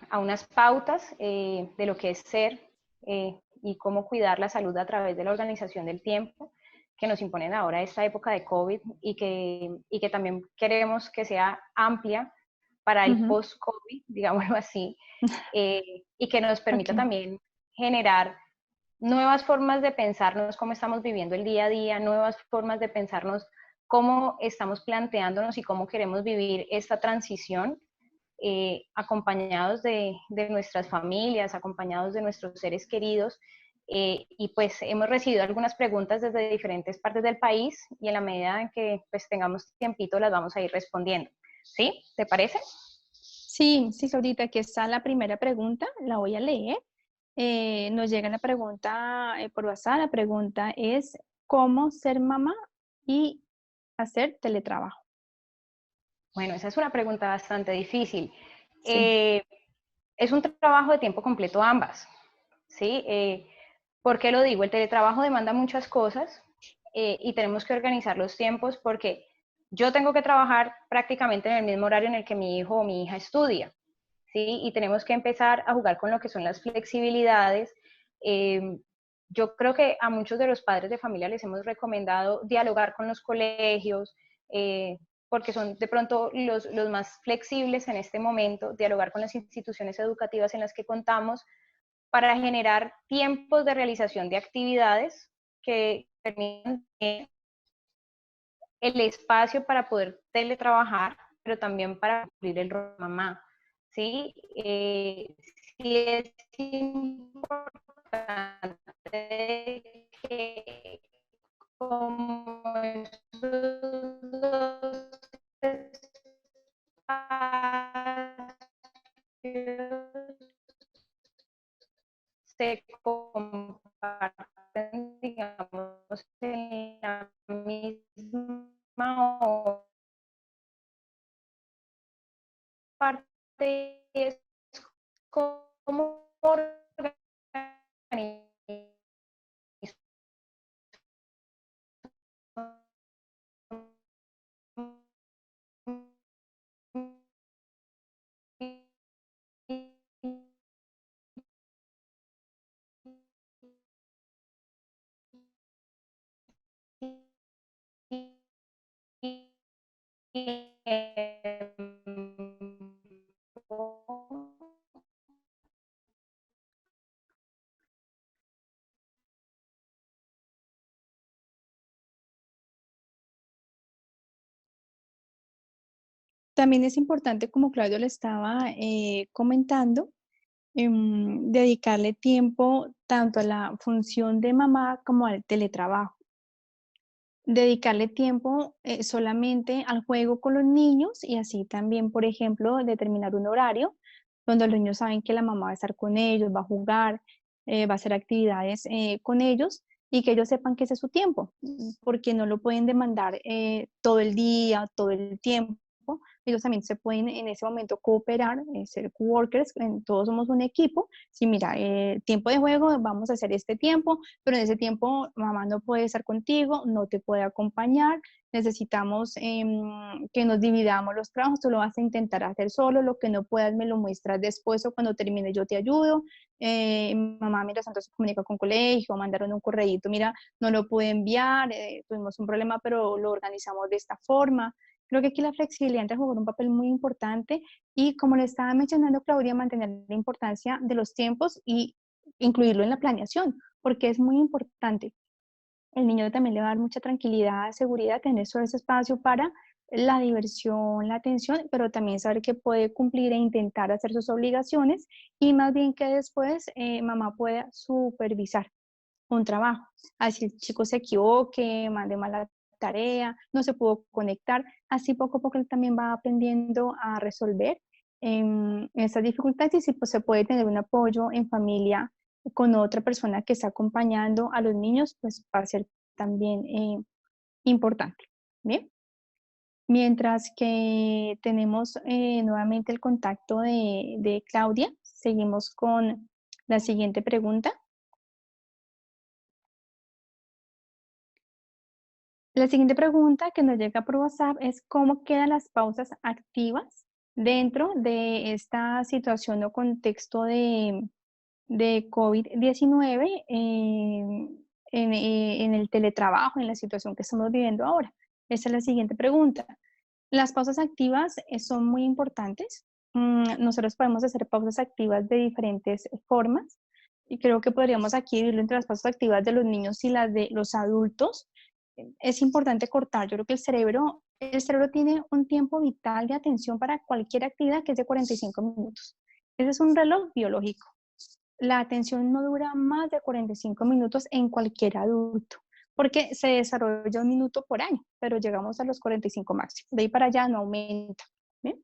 a unas pautas de lo que es ser y cómo cuidar la salud a través de la organización del tiempo que nos imponen ahora esta época de COVID, y que también queremos que sea amplia para el
Ujú.
post-COVID, digámoslo así, y que nos permita
Ok.
también generar nuevas formas de pensarnos cómo estamos viviendo el día a día, nuevas formas de pensarnos cómo estamos planteándonos y cómo queremos vivir esta transición, acompañados de nuestras familias, acompañados de nuestros seres queridos. Y pues hemos recibido algunas preguntas desde diferentes partes del país, y en la medida en que pues tengamos tiempito las vamos a ir respondiendo. ¿Sí? ¿Te parece?
Sí, sí, ahorita aquí está la primera pregunta, la voy a leer. Nos llega la pregunta por WhatsApp. La pregunta es: ¿cómo ser mamá y hacer teletrabajo?
Bueno, esa es una pregunta bastante difícil.
Sí.
Eh, es un trabajo de tiempo completo ambas, ¿sí? ¿Por qué lo digo? El teletrabajo demanda muchas cosas, y tenemos que organizar los tiempos, porque yo tengo que trabajar prácticamente en el mismo horario en el que mi hijo o mi hija estudia, ¿sí? Y tenemos que empezar a jugar con lo que son las flexibilidades. Eh, yo creo que a muchos de los padres de familia les hemos recomendado dialogar con los colegios, porque son de pronto los más flexibles en este momento, dialogar con las instituciones educativas en las que contamos, para generar tiempos de realización de actividades que permitan el espacio para poder teletrabajar, pero también para cumplir el rol de mamá, ¿sí? sí es importante que como esos dos espacios se comparten, digamos, en la misma parte, es como organizar
También es importante, como Claudio le estaba comentando, dedicarle tiempo tanto a la función de mamá como al teletrabajo. Dedicarle tiempo solamente al juego con los niños y así también, por ejemplo, determinar un horario donde los niños saben que la mamá va a estar con ellos, va a jugar, va a hacer actividades con ellos y que ellos sepan que ese es su tiempo, porque no lo pueden demandar todo el día, todo el tiempo. Ellos también se pueden en ese momento cooperar, ser coworkers, todos somos un equipo. Si mira, tiempo de juego, vamos a hacer este tiempo, pero en ese tiempo mamá no puede estar contigo, no te puede acompañar, necesitamos que nos dividamos los trabajos, tú lo vas a intentar hacer solo, lo que no puedas me lo muestras después o cuando termine yo te ayudo. Mamá, mira, tanto se comunica con colegio, mandaron un correíto, mira, no lo pude enviar, tuvimos un problema, pero lo organizamos de esta forma. Creo que aquí la flexibilidad entra a jugar un papel muy importante y como le estaba mencionando Claudia, mantener la importancia de los tiempos y incluirlo en la planeación, porque es muy importante. El niño también le va a dar mucha tranquilidad, seguridad, tener todo ese espacio para la diversión, la atención, pero también saber que puede cumplir e intentar hacer sus obligaciones y más bien que después mamá pueda supervisar un trabajo. Así el chico se equivoque, mande mala tarea, no se pudo conectar, así poco a poco él también va aprendiendo a resolver estas dificultades y si pues, se puede tener un apoyo en familia con otra persona que está acompañando a los niños, pues va a ser también importante. Bien. Mientras que tenemos nuevamente el contacto de Claudia, seguimos con la siguiente pregunta. La siguiente pregunta que nos llega por WhatsApp es ¿cómo quedan las pausas activas dentro de esta situación o contexto de COVID-19 en el teletrabajo, en la situación que estamos viviendo ahora? Esa es la siguiente pregunta. Las pausas activas son muy importantes. Nosotros podemos hacer pausas activas de diferentes formas y creo que podríamos aquí dividirlo entre las pausas activas de los niños y las de los adultos. Es importante cortar. Yo creo que el cerebro tiene un tiempo vital de atención para cualquier actividad que es de 45 minutos. Ese es un reloj biológico. La atención no dura más de 45 minutos en cualquier adulto, porque se desarrolla un minuto por año, pero llegamos a los 45 máximo. De ahí para allá no aumenta. ¿Bien?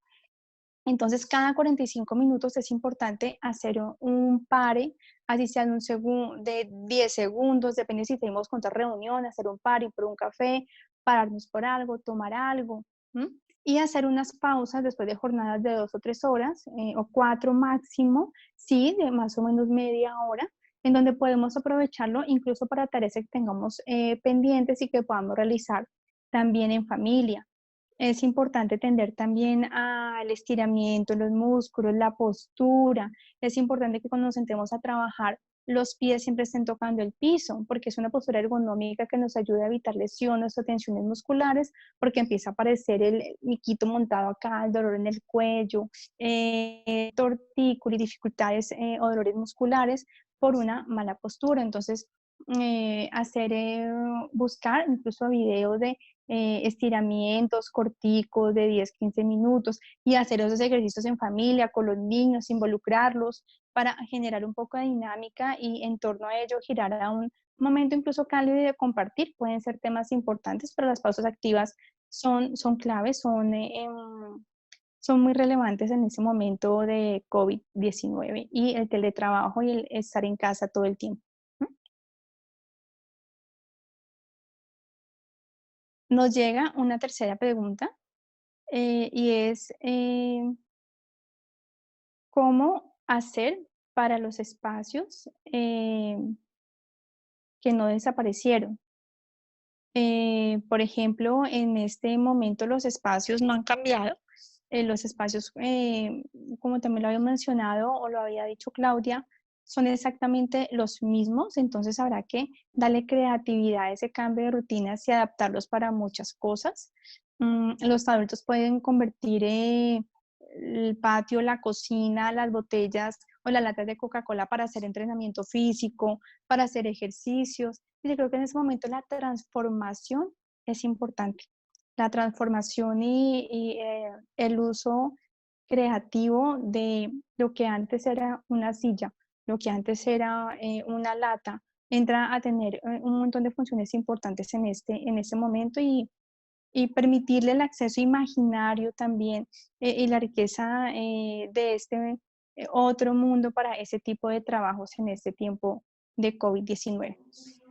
Entonces, cada 45 minutos es importante hacer un pare, así sea de 10 segundos, depende si tenemos contar reunión, hacer un pare por un café, pararnos por algo, tomar algo, ¿m? Y hacer unas pausas después de jornadas de 2 o 3 horas o 4 máximo, sí, de más o menos media hora, en donde podemos aprovecharlo incluso para tareas que tengamos pendientes y que podamos realizar también en familia. Es importante tender también al estiramiento, los músculos, la postura. Es importante que cuando nos sentemos a trabajar, los pies siempre estén tocando el piso, porque es una postura ergonómica que nos ayuda a evitar lesiones o tensiones musculares, porque empieza a aparecer el miquito montado acá, el dolor en el cuello, tortícolis, dificultades o dolores musculares por una mala postura. Entonces, buscar incluso videos de estiramientos corticos de 10-15 minutos y hacer esos ejercicios en familia, con los niños, involucrarlos para generar un poco de dinámica y en torno a ello girar a un momento incluso cálido y de compartir. Pueden ser temas importantes, pero las pausas activas son claves, son muy relevantes en ese momento de COVID-19 y el teletrabajo y el estar en casa todo el tiempo. Nos llega una tercera pregunta y es ¿cómo hacer para los espacios que no desaparecieron? Por ejemplo, en este momento los espacios no han cambiado. Los espacios, como también lo había mencionado o lo había dicho Claudia, son exactamente los mismos, entonces habrá que darle creatividad a ese cambio de rutinas y adaptarlos para muchas cosas. Los adultos pueden convertir el patio, la cocina, las botellas o las latas de Coca-Cola para hacer entrenamiento físico, para hacer ejercicios. Y yo creo que en ese momento la transformación es importante. La transformación y el uso creativo de lo que antes era una silla, lo que antes era una lata, entra a tener un montón de funciones importantes en este momento y permitirle el acceso imaginario también y la riqueza de este otro mundo para ese tipo de trabajos en este tiempo de COVID-19.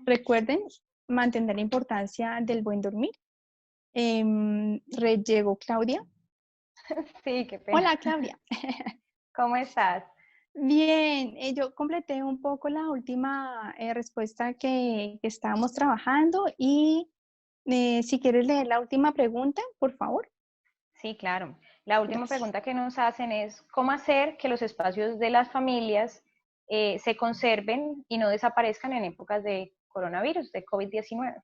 Recuerden mantener la importancia del buen dormir. Llegó Claudia.
Sí, qué pena.
Hola, Claudia.
¿Cómo estás?
Bien, yo completé un poco la última respuesta que estábamos trabajando y si quieres leer la última pregunta, por favor.
Sí, claro. La última
Gracias.
pregunta que nos hacen es, ¿cómo hacer que los espacios de las familias se conserven y no desaparezcan en épocas de coronavirus, de COVID-19?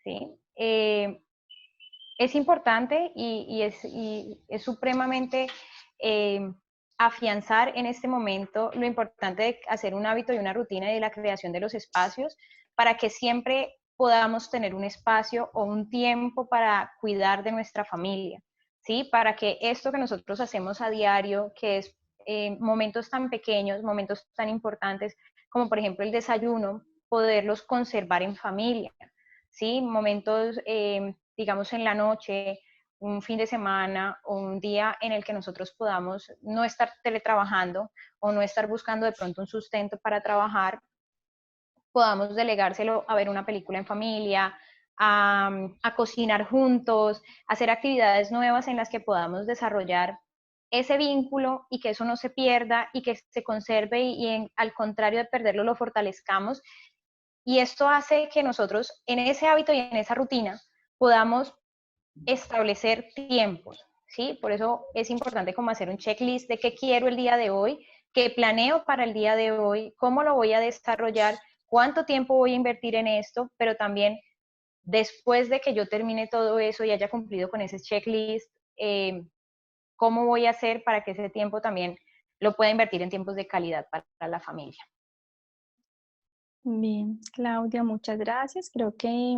¿Sí? Es importante y es supremamente eh, afianzar en este momento lo importante de hacer un hábito y una rutina de la creación de los espacios para que siempre podamos tener un espacio o un tiempo para cuidar de nuestra familia, ¿sí? Para que esto que nosotros hacemos a diario, que es momentos tan pequeños, momentos tan importantes, como por ejemplo el desayuno, poderlos conservar en familia, ¿sí? Momentos, digamos, en la noche, un fin de semana o un día en el que nosotros podamos no estar teletrabajando o no estar buscando de pronto un sustento para trabajar, podamos delegárselo a ver una película en familia, a cocinar juntos, hacer actividades nuevas en las que podamos desarrollar ese vínculo y que eso no se pierda y que se conserve al contrario de perderlo lo fortalezcamos. Y esto hace que nosotros en ese hábito y en esa rutina podamos establecer tiempos, ¿sí? Por eso es importante como hacer un checklist de qué quiero el día de hoy, qué planeo para el día de hoy, cómo lo voy a desarrollar, cuánto tiempo voy a invertir en esto, pero también después de que yo termine todo eso y haya cumplido con ese checklist, cómo voy a hacer para que ese tiempo también lo pueda invertir en tiempos de calidad para la familia.
Bien, Claudia, muchas gracias. Creo que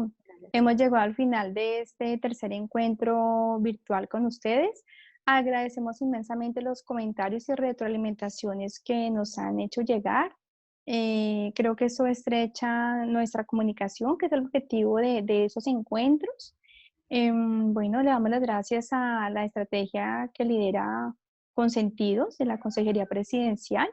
hemos llegado al final de este tercer encuentro virtual con ustedes. Agradecemos inmensamente los comentarios y retroalimentaciones que nos han hecho llegar. Creo que eso estrecha nuestra comunicación, que es el objetivo de esos encuentros. Bueno, le damos las gracias a la estrategia que lidera Consentidos de la Consejería Presidencial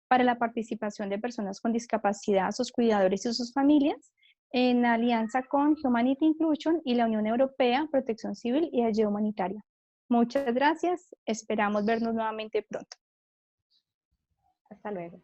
para la participación de personas con discapacidad, sus cuidadores y sus familias, en alianza con Humanity Inclusion y la Unión Europea, Protección Civil y Ayuda Humanitaria. Muchas gracias, esperamos vernos nuevamente pronto.
Hasta luego.